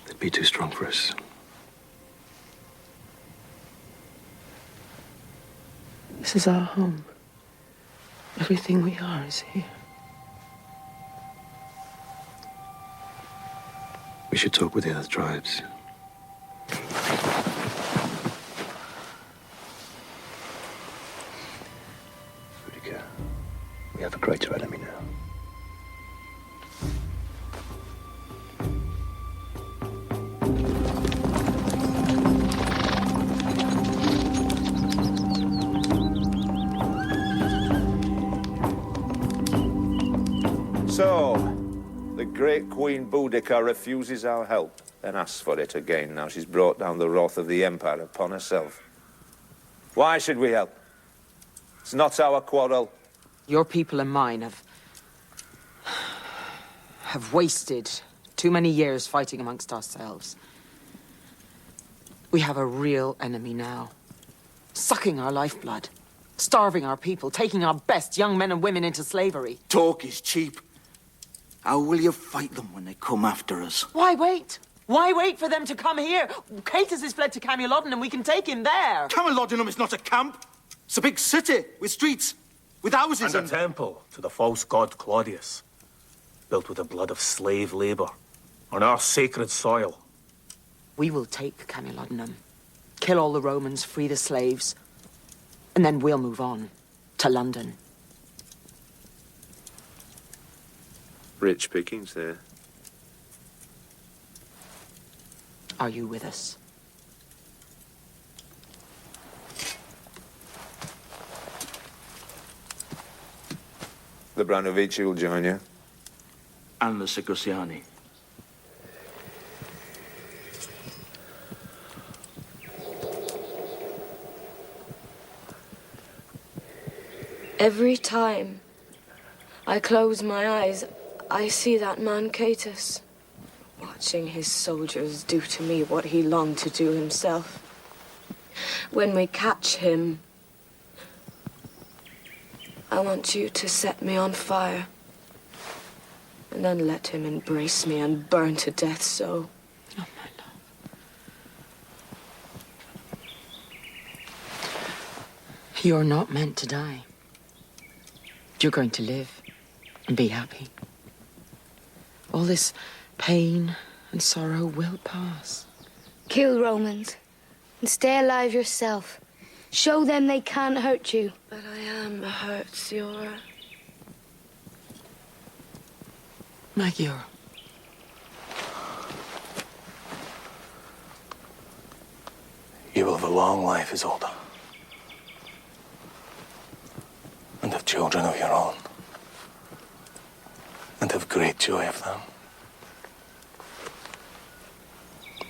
[SPEAKER 7] They'd be too strong for us.
[SPEAKER 1] This is our home. Everything we are is here.
[SPEAKER 7] We should talk with the other tribes. Boudica, we have a greater enemy now.
[SPEAKER 18] So, the great Queen Boudica refuses our help, then asks for it again. Now she's brought down the wrath of the Empire upon herself. Why should we help? It's not our quarrel.
[SPEAKER 1] Your people and mine have wasted too many years fighting amongst ourselves. We have a real enemy now, sucking our lifeblood, starving our people, taking our best young men and women into slavery.
[SPEAKER 15] Talk is cheap. How will you fight them when they come after us?
[SPEAKER 1] Why wait? Why wait for them to come here? Catus has fled to Camelodon and we can take him there.
[SPEAKER 15] Camelodunum is not a camp. It's a big city with streets, with houses
[SPEAKER 10] And a temple to the false god Claudius, built with the blood of slave labor on our sacred soil.
[SPEAKER 2] We will take Camulodunum, kill all the Romans, free the slaves, and then we'll move on to London.
[SPEAKER 18] Rich pickings there.
[SPEAKER 2] Are you with us?
[SPEAKER 18] The Branovici will join you.
[SPEAKER 17] And the Sigosiani.
[SPEAKER 21] Every time I close my eyes, I see that man Catus, watching his soldiers do to me what he longed to do himself. When we catch him, I want you to set me on fire, and then let him embrace me and burn to death so.
[SPEAKER 2] Oh, my love. You're not meant to die. You're going to live and be happy. All this pain and sorrow will pass.
[SPEAKER 9] Kill Romans and stay alive yourself. Show them they can't hurt you.
[SPEAKER 21] But I am hurt, Siora.
[SPEAKER 2] Magyar.
[SPEAKER 10] You will have a long life, Isolde. And have children of your own. And have great joy of them.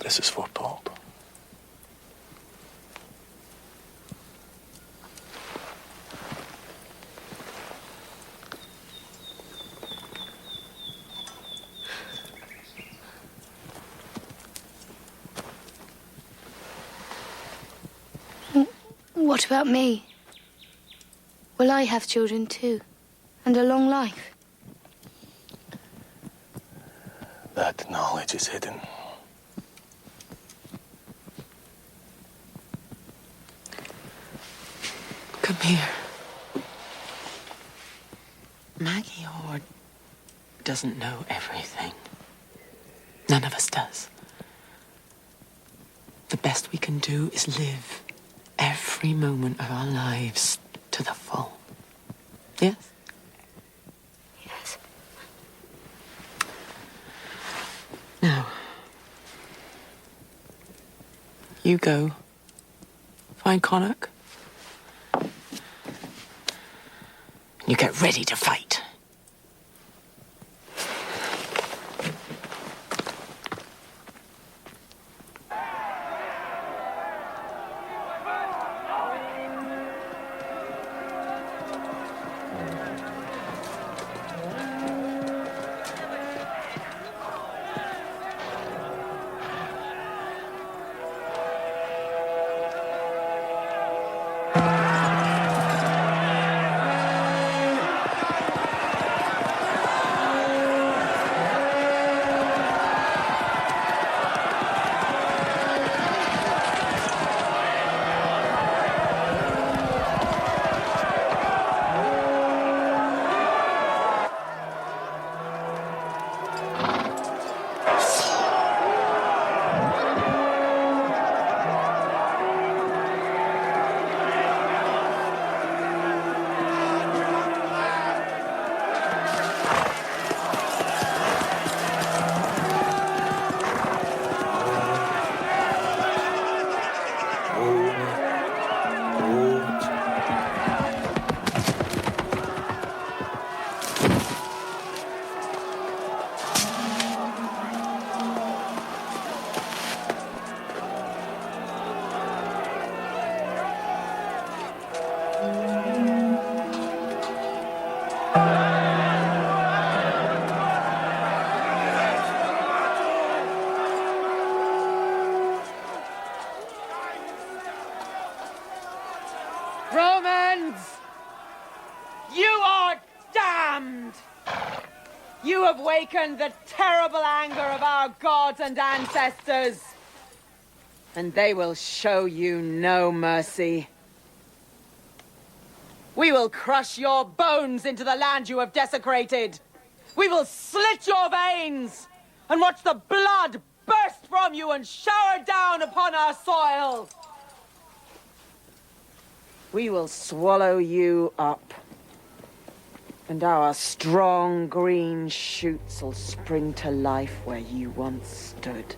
[SPEAKER 10] This is foretold.
[SPEAKER 9] What about me? Will I have children too? And a long life?
[SPEAKER 10] That knowledge is hidden.
[SPEAKER 2] Come here. Magyar doesn't know everything. None of us does. The best we can do is live every moment of our lives to the full. Yes?
[SPEAKER 9] Yes.
[SPEAKER 2] Now, you go find Connacht. You get ready to fight.
[SPEAKER 1] Romans! You are damned! You have wakened the terrible anger of our gods and ancestors, and they will show you no mercy. We will crush your bones into the land you have desecrated. We will slit your veins and watch the blood
[SPEAKER 2] burst from you and shower down upon our soil. We will swallow you up. And our strong green shoots will spring to life where you once stood.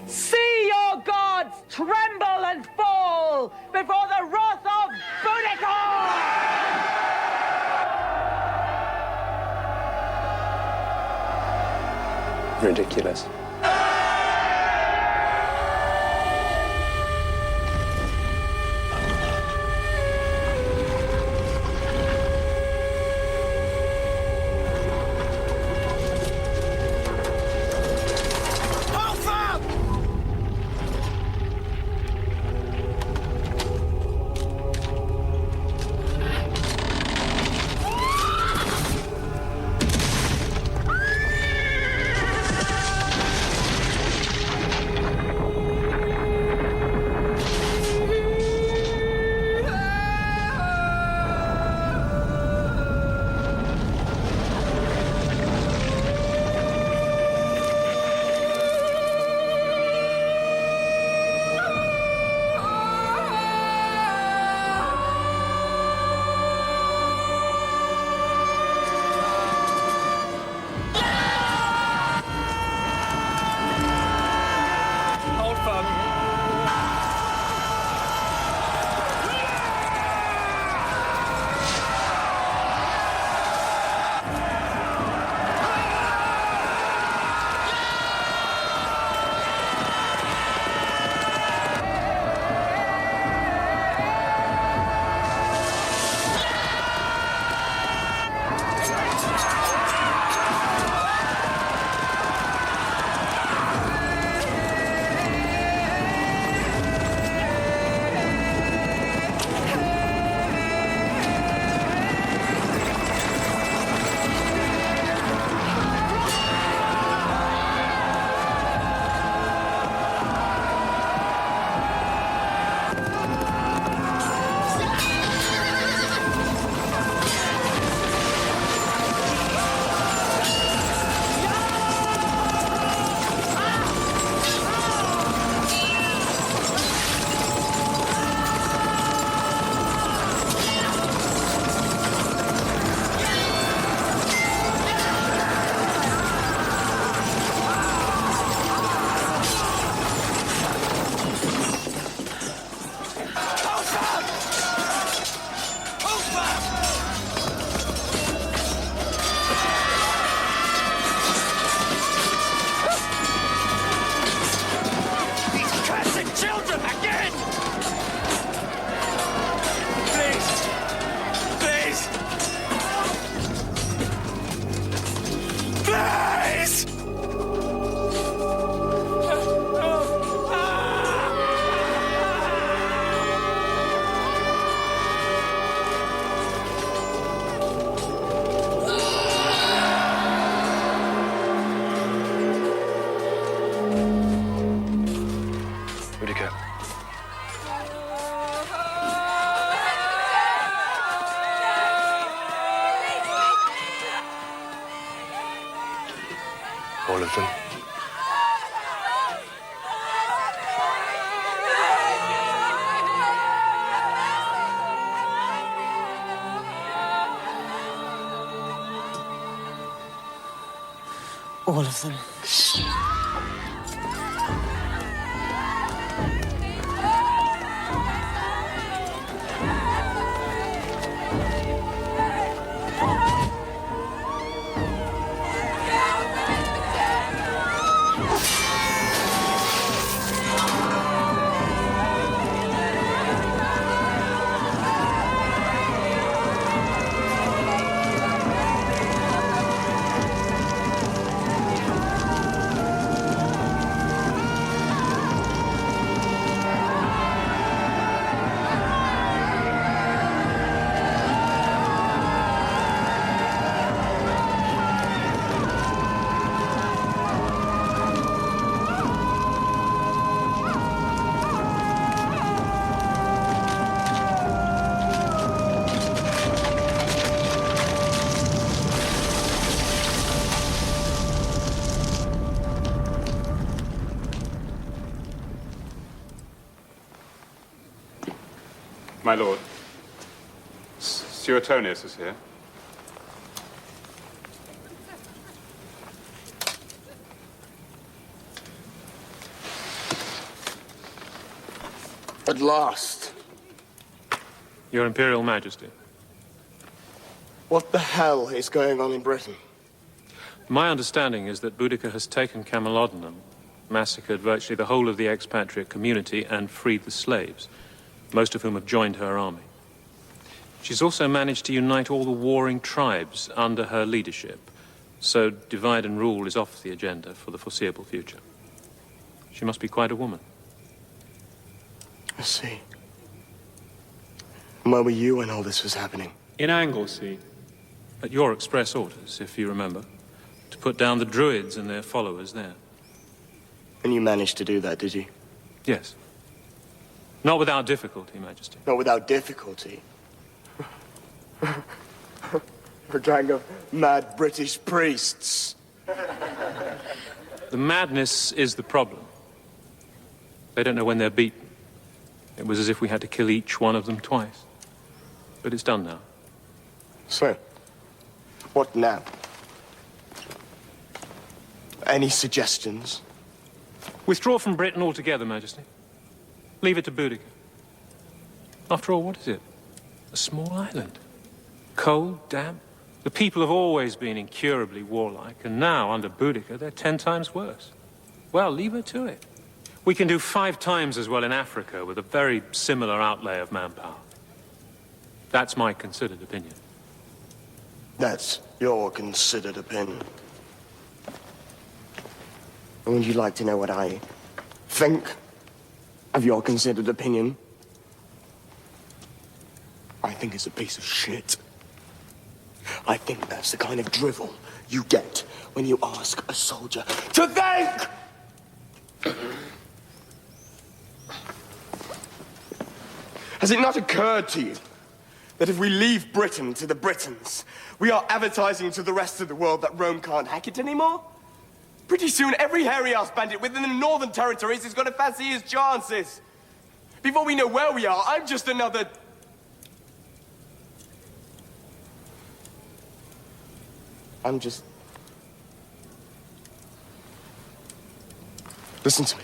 [SPEAKER 2] See your gods tremble and fall before the wrath of Boudica!
[SPEAKER 8] Ridiculous.
[SPEAKER 14] All of them.
[SPEAKER 1] All of them.
[SPEAKER 6] My lord. Suetonius is here.
[SPEAKER 14] At last.
[SPEAKER 10] Your Imperial Majesty.
[SPEAKER 14] What the hell is going on in Britain?
[SPEAKER 10] My understanding is that Boudica has taken Camalodunum, massacred virtually the whole of the expatriate community, and freed the slaves, most of whom have joined her army. She's also managed to unite all the warring tribes under her leadership, so divide and rule is off the agenda for the foreseeable future. She must be quite a woman.
[SPEAKER 14] I see. And where were you when all this was happening?
[SPEAKER 10] In Anglesey. At your express orders, if you remember, to put down the Druids and their followers there.
[SPEAKER 14] And you managed to do that, did you?
[SPEAKER 10] Yes. Not without difficulty, Majesty.
[SPEAKER 14] Not without difficulty? A gang of mad British priests.
[SPEAKER 10] The madness is the problem. They don't know when they're beaten. It was as if we had to kill each one of them twice. But it's done now.
[SPEAKER 14] So, what now? Any suggestions?
[SPEAKER 10] Withdraw from Britain altogether, Majesty. Leave it to Boudica. After all, what is it? A small island. Cold, damp. The people have always been incurably warlike, and now, under Boudica, they're 10 times worse. Well, leave her to it. We can do 5 times as well in Africa with a very similar outlay of manpower. That's my considered opinion.
[SPEAKER 14] That's your considered opinion. And would you like to know what I think of your considered opinion? I think it's a piece of shit. I think that's the kind of drivel you get when you ask a soldier to think! Has it not occurred to you that if we leave Britain to the Britons, we are advertising to the rest of the world that Rome can't hack it anymore? Pretty soon, every hairy-ass bandit within the Northern Territories is going to fancy his chances. Before we know where we are, I'm just another... Listen to me.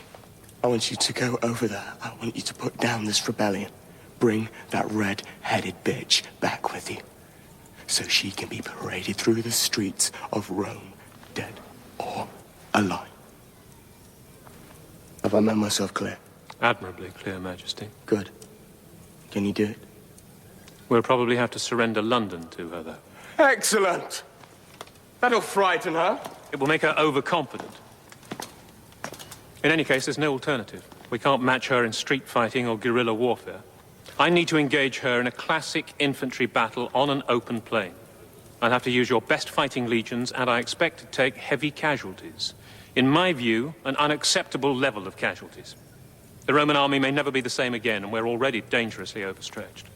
[SPEAKER 14] I want you to go over there. I want you to put down this rebellion. Bring that red-headed bitch back with you, so she can be paraded through the streets of Rome, dead or alive. Have I made myself clear?
[SPEAKER 10] Admirably clear, Majesty.
[SPEAKER 14] Good. Can you do it?
[SPEAKER 10] We'll probably have to surrender London to her, though.
[SPEAKER 14] Excellent! That'll frighten her.
[SPEAKER 10] It will make her overconfident. In any case, there's no alternative. We can't match her in street fighting or guerrilla warfare. I need to engage her in a classic infantry battle on an open plain. I'll have to use your best fighting legions, and I expect to take heavy casualties. In my view, an unacceptable level of casualties. The Roman army may never be the same again, and we're already dangerously overstretched.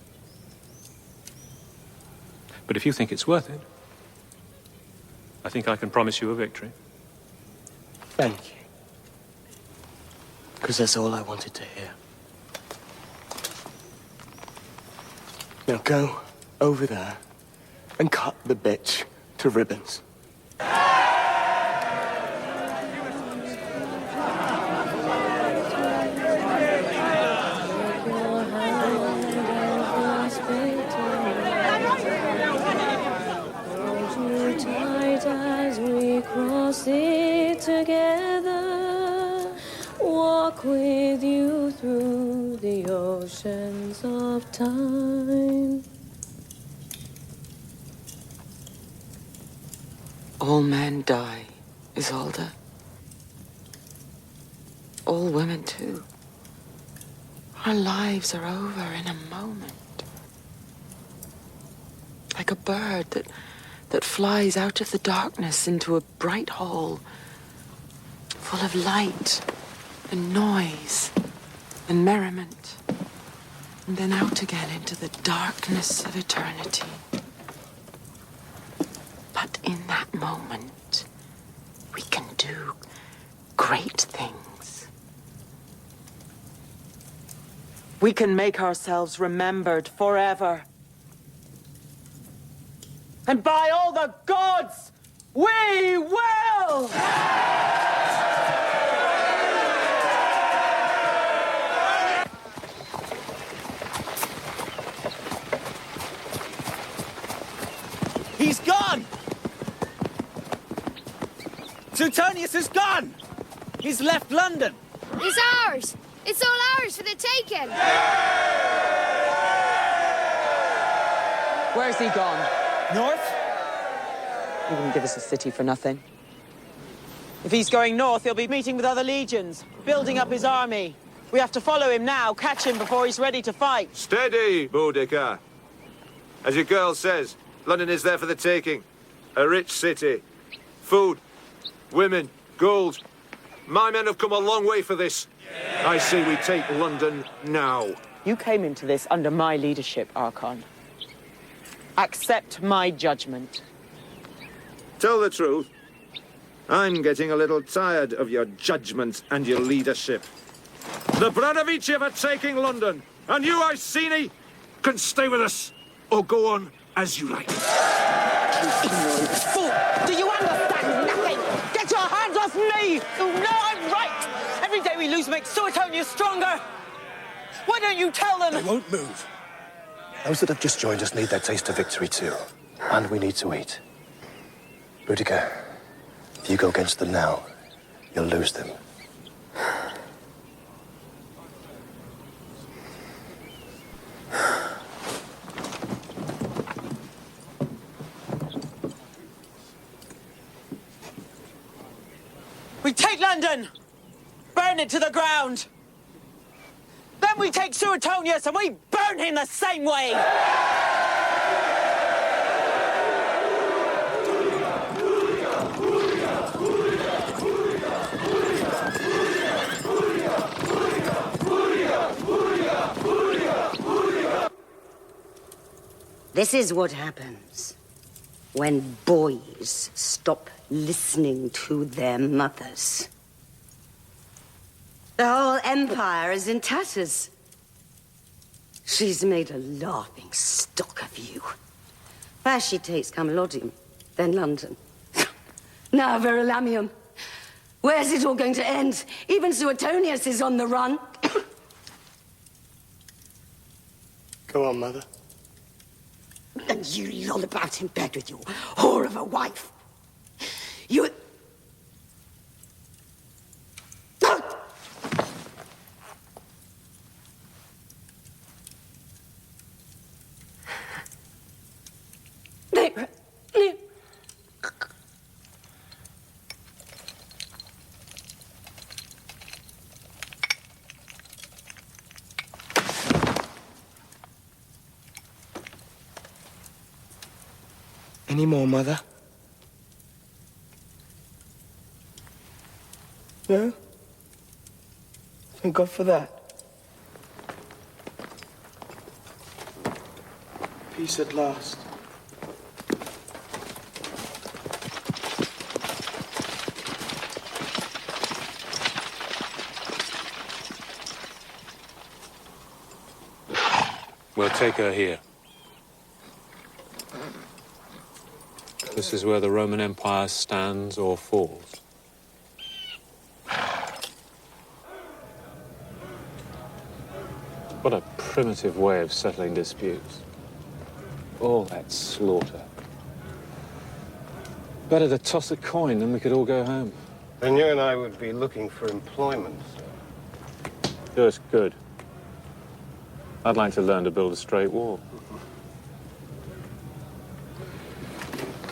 [SPEAKER 10] But if you think it's worth it, I think I can promise you a victory.
[SPEAKER 14] Thank you. Because that's all I wanted to hear. Now go over there and cut the bitch to ribbons.
[SPEAKER 21] Sit together, walk with you through the oceans of time.
[SPEAKER 1] All men die, Isolde. All women, too. Our lives are over in a moment. Like a bird that flies out of the darkness into a bright hall, full of light and noise and merriment, and then out again into the darkness of eternity. But in that moment, we can do great things. We can make ourselves remembered forever. And by all the gods, we will!
[SPEAKER 5] He's gone! Suetonius is gone! He's left London!
[SPEAKER 9] It's ours! It's all ours for the taking!
[SPEAKER 1] Where's he gone?
[SPEAKER 5] North?
[SPEAKER 1] He wouldn't give us a city for nothing. If he's going north, he'll be meeting with other legions, building up his army. We have to follow him now, catch him before he's ready to fight.
[SPEAKER 18] Steady, Boudicca. As your girl says, London is there for the taking. A rich city. Food, women, gold. My men have come a long way for this. I say we take London now.
[SPEAKER 1] You came into this under my leadership, Archon. Accept my judgment.
[SPEAKER 18] Tell the truth. I'm getting a little tired of your judgment and your leadership. The Branovici are taking London, and you, Iceni, can stay with us, or go on as you like.
[SPEAKER 1] You ignorant fool! Do you understand nothing? Get your hands off me! You know I'm right! Every day we lose makes Suetonius stronger! Why don't you tell them?
[SPEAKER 14] They won't move. Those that have just joined us need their taste of victory too. And we need to eat. Boudicca, if you go against them now, you'll lose them.
[SPEAKER 1] We take London! Burn it to the ground! Then we take Suetonius and we burn him the same way!
[SPEAKER 13] This is what happens when boys stop listening to their mothers. The whole empire is in tatters. She's made a laughing stock of you. First she takes Camalodium, then London. Now Verulamium. Where's it all going to end? Even Suetonius is on the run.
[SPEAKER 14] Go on, Mother.
[SPEAKER 13] And you loll about in bed with your whore of a wife. You...
[SPEAKER 14] Any more, Mother? No? Thank God for that. Peace at last.
[SPEAKER 10] We'll take her here. This is where the Roman Empire stands or falls. What a primitive way of settling disputes. All that slaughter. Better to toss a coin than we could all go home.
[SPEAKER 16] Then you and I would be looking for employment, sir.
[SPEAKER 10] Just good. I'd like to learn to build a straight wall.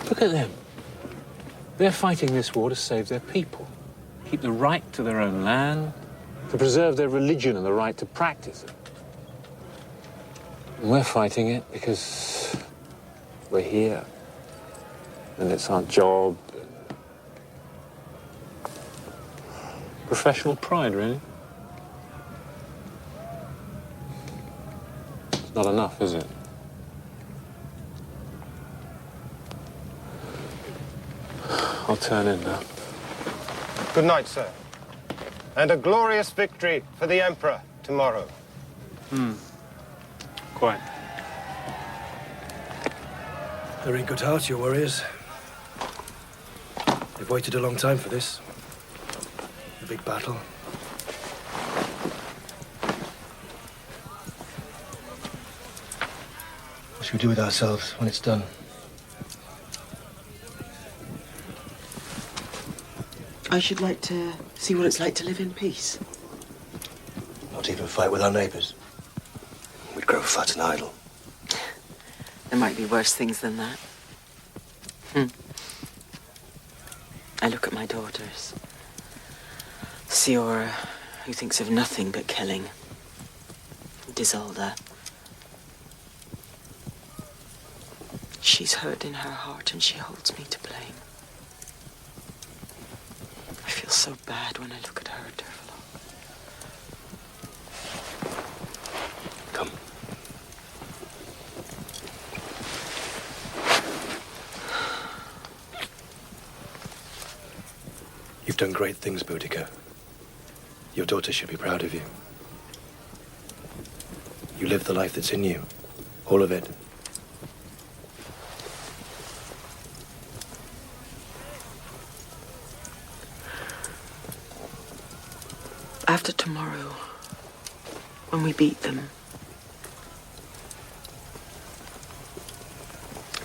[SPEAKER 10] Look at them. They're fighting this war to save their people, keep the right to their own land, to preserve their religion and the right to practice it. And we're fighting it because we're here, and it's our job. Professional pride, really. It's not enough, is it? I'll turn in now.
[SPEAKER 16] Good night, sir. And a glorious victory for the Emperor tomorrow.
[SPEAKER 6] Quite.
[SPEAKER 20] They're in good heart, your warriors. They've waited a long time for this. A big battle. What should we do with ourselves when it's done?
[SPEAKER 1] I should like to see what it's like to live in peace.
[SPEAKER 20] Not even fight with our neighbours. We'd grow fat and idle.
[SPEAKER 1] There might be worse things than that. I look at my daughters. Siora, who thinks of nothing but killing. Isolde. She's hurt in her heart and she holds me to blame. I feel so bad when I look at her, Dervahlon.
[SPEAKER 20] Come. You've done great things, Boudica. Your daughter should be proud of you. You live the life that's in you. All of it.
[SPEAKER 1] After tomorrow, when we beat them,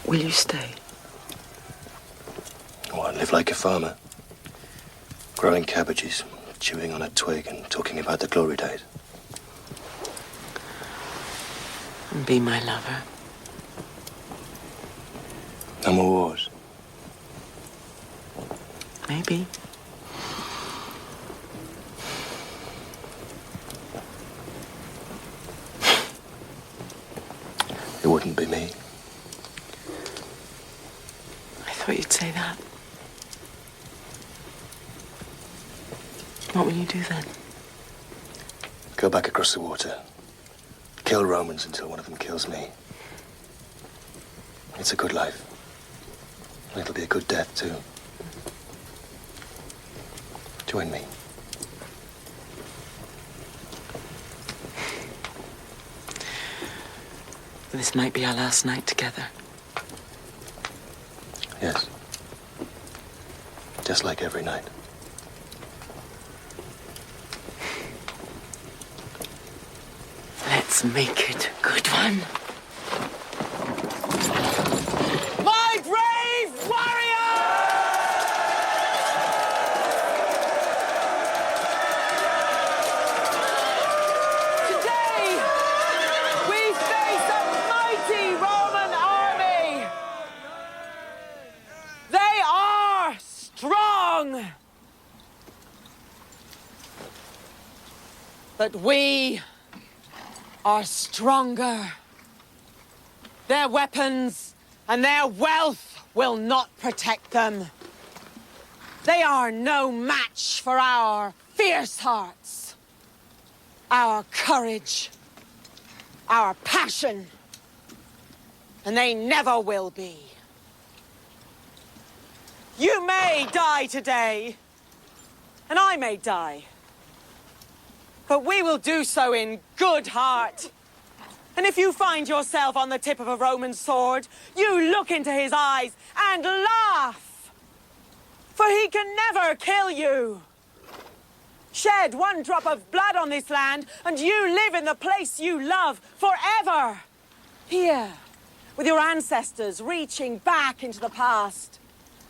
[SPEAKER 1] will you stay?
[SPEAKER 20] Oh, I live like a farmer. Growing cabbages, chewing on a twig and talking about the glory days.
[SPEAKER 1] And be my lover.
[SPEAKER 20] No more wars.
[SPEAKER 1] Maybe.
[SPEAKER 20] It wouldn't be me.
[SPEAKER 1] I thought you'd say that. What will you do then?
[SPEAKER 20] Go back across the water. Kill Romans until one of them kills me. It's a good life. And it'll be a good death, too. Join me.
[SPEAKER 1] This might be our last night together.
[SPEAKER 20] Yes. Just like every night.
[SPEAKER 1] Let's make it a good one.
[SPEAKER 3] My brave warrior! Today, we face a mighty Roman army. They are strong. But we are stronger. Their weapons and their wealth will not protect them. They are no match for our fierce hearts, our courage, our passion, and they never will be. You may die today, and I may die. But we will do so in good heart. And if you find yourself on the tip of a Roman sword, you look into his eyes and laugh. For he can never kill you. Shed one drop of blood on this land, and you live in the place you love forever. Here, with your ancestors reaching back into the past,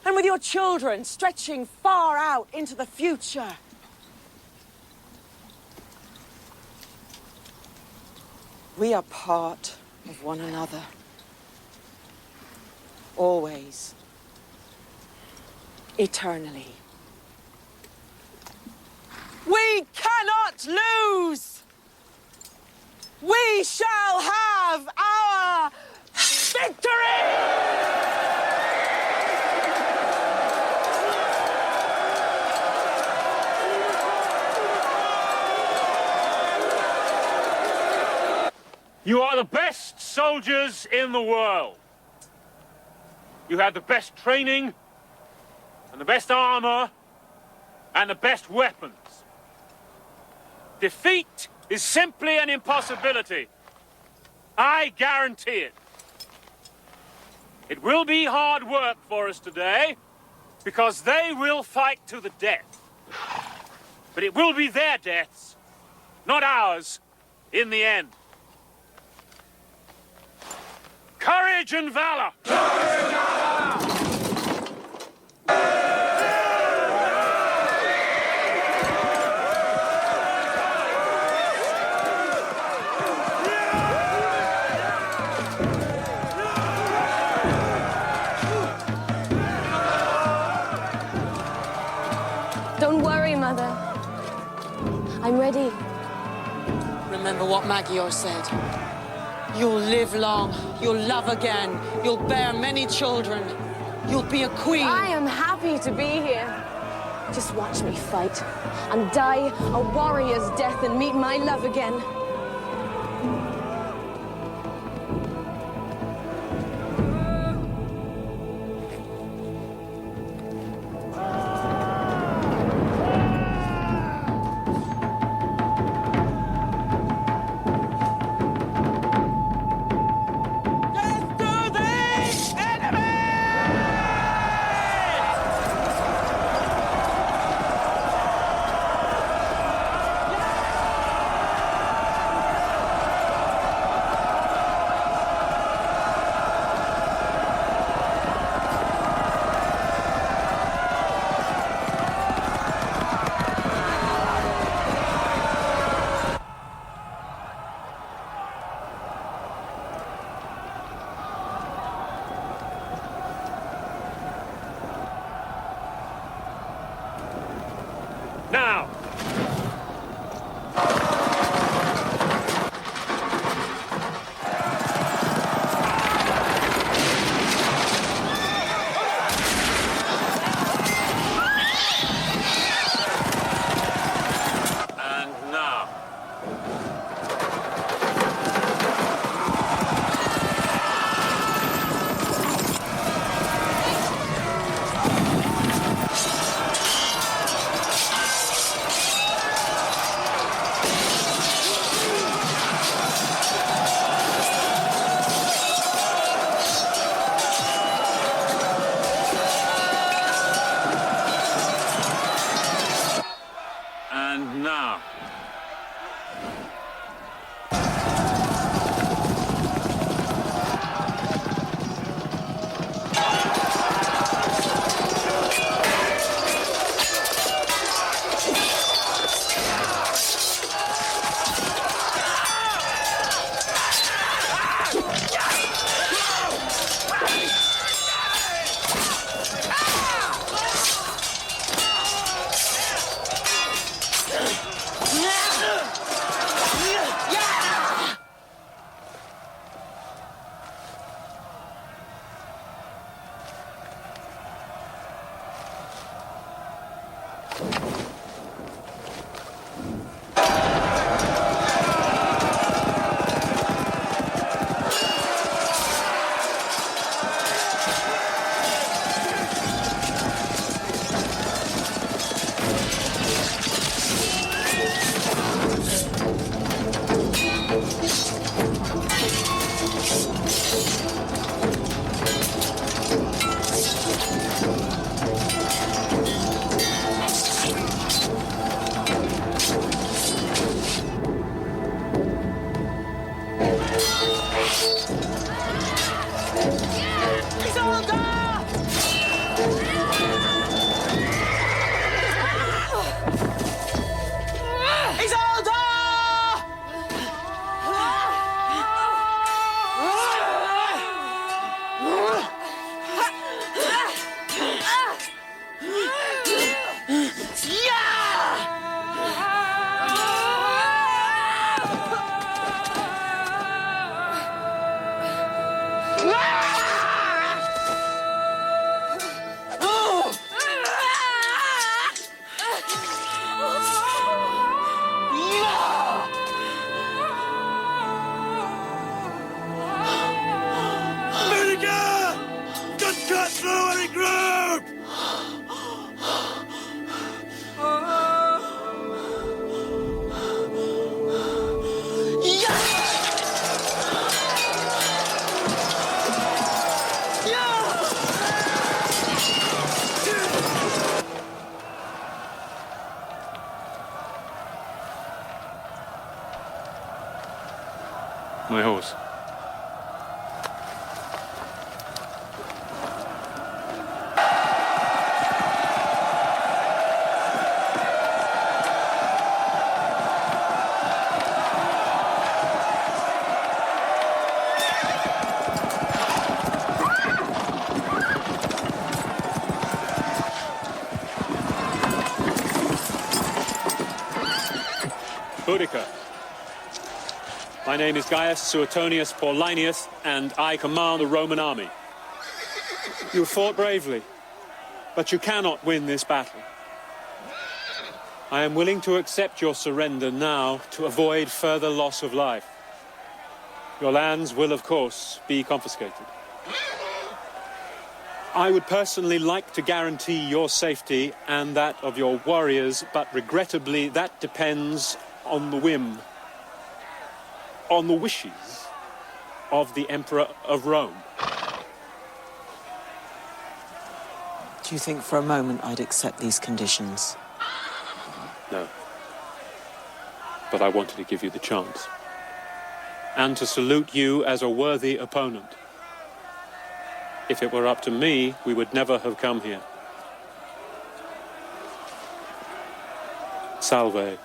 [SPEAKER 3] and with your children stretching far out into the future. We are part of one another. Always. Eternally. We cannot lose! We shall have our victory!
[SPEAKER 22] You are the best soldiers in the world. You have the best training, and the best armor, and the best weapons. Defeat is simply an impossibility. I guarantee it. It will be hard work for us today, because they will fight to the death. But it will be their deaths, not ours, in the end. Courage and valor! Courage and valor!
[SPEAKER 21] Don't worry, Mother. I'm ready.
[SPEAKER 3] Remember what Magyar said. You'll live long, you'll love again, you'll bear many children, you'll be a queen.
[SPEAKER 21] I am happy to be here. Just watch me fight and die a warrior's death and meet my love again.
[SPEAKER 22] Now! And now. And now. My horse. Boudica. My name is Gaius Suetonius Paulinius, and I command the Roman army. You have fought bravely, but you cannot win this battle. I am willing to accept your surrender now to avoid further loss of life. Your lands will, of course, be confiscated. I would personally like to guarantee your safety and that of your warriors, but regrettably that depends on the whim, on the wishes of the Emperor of Rome.
[SPEAKER 3] Do you think for a moment I'd accept these conditions?
[SPEAKER 22] No. But I wanted to give you the chance. And to salute you as a worthy opponent. If it were up to me, we would never have come here. Salve.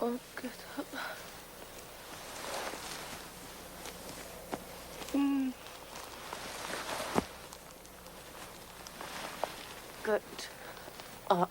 [SPEAKER 21] Oh, get up. Get up.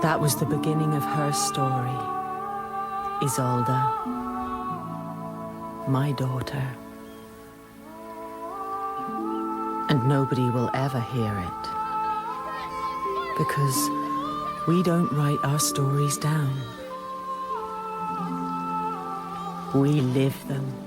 [SPEAKER 2] That was the beginning of her story. Isolde, my daughter. And nobody will ever hear it. Because we don't write our stories down. We live them.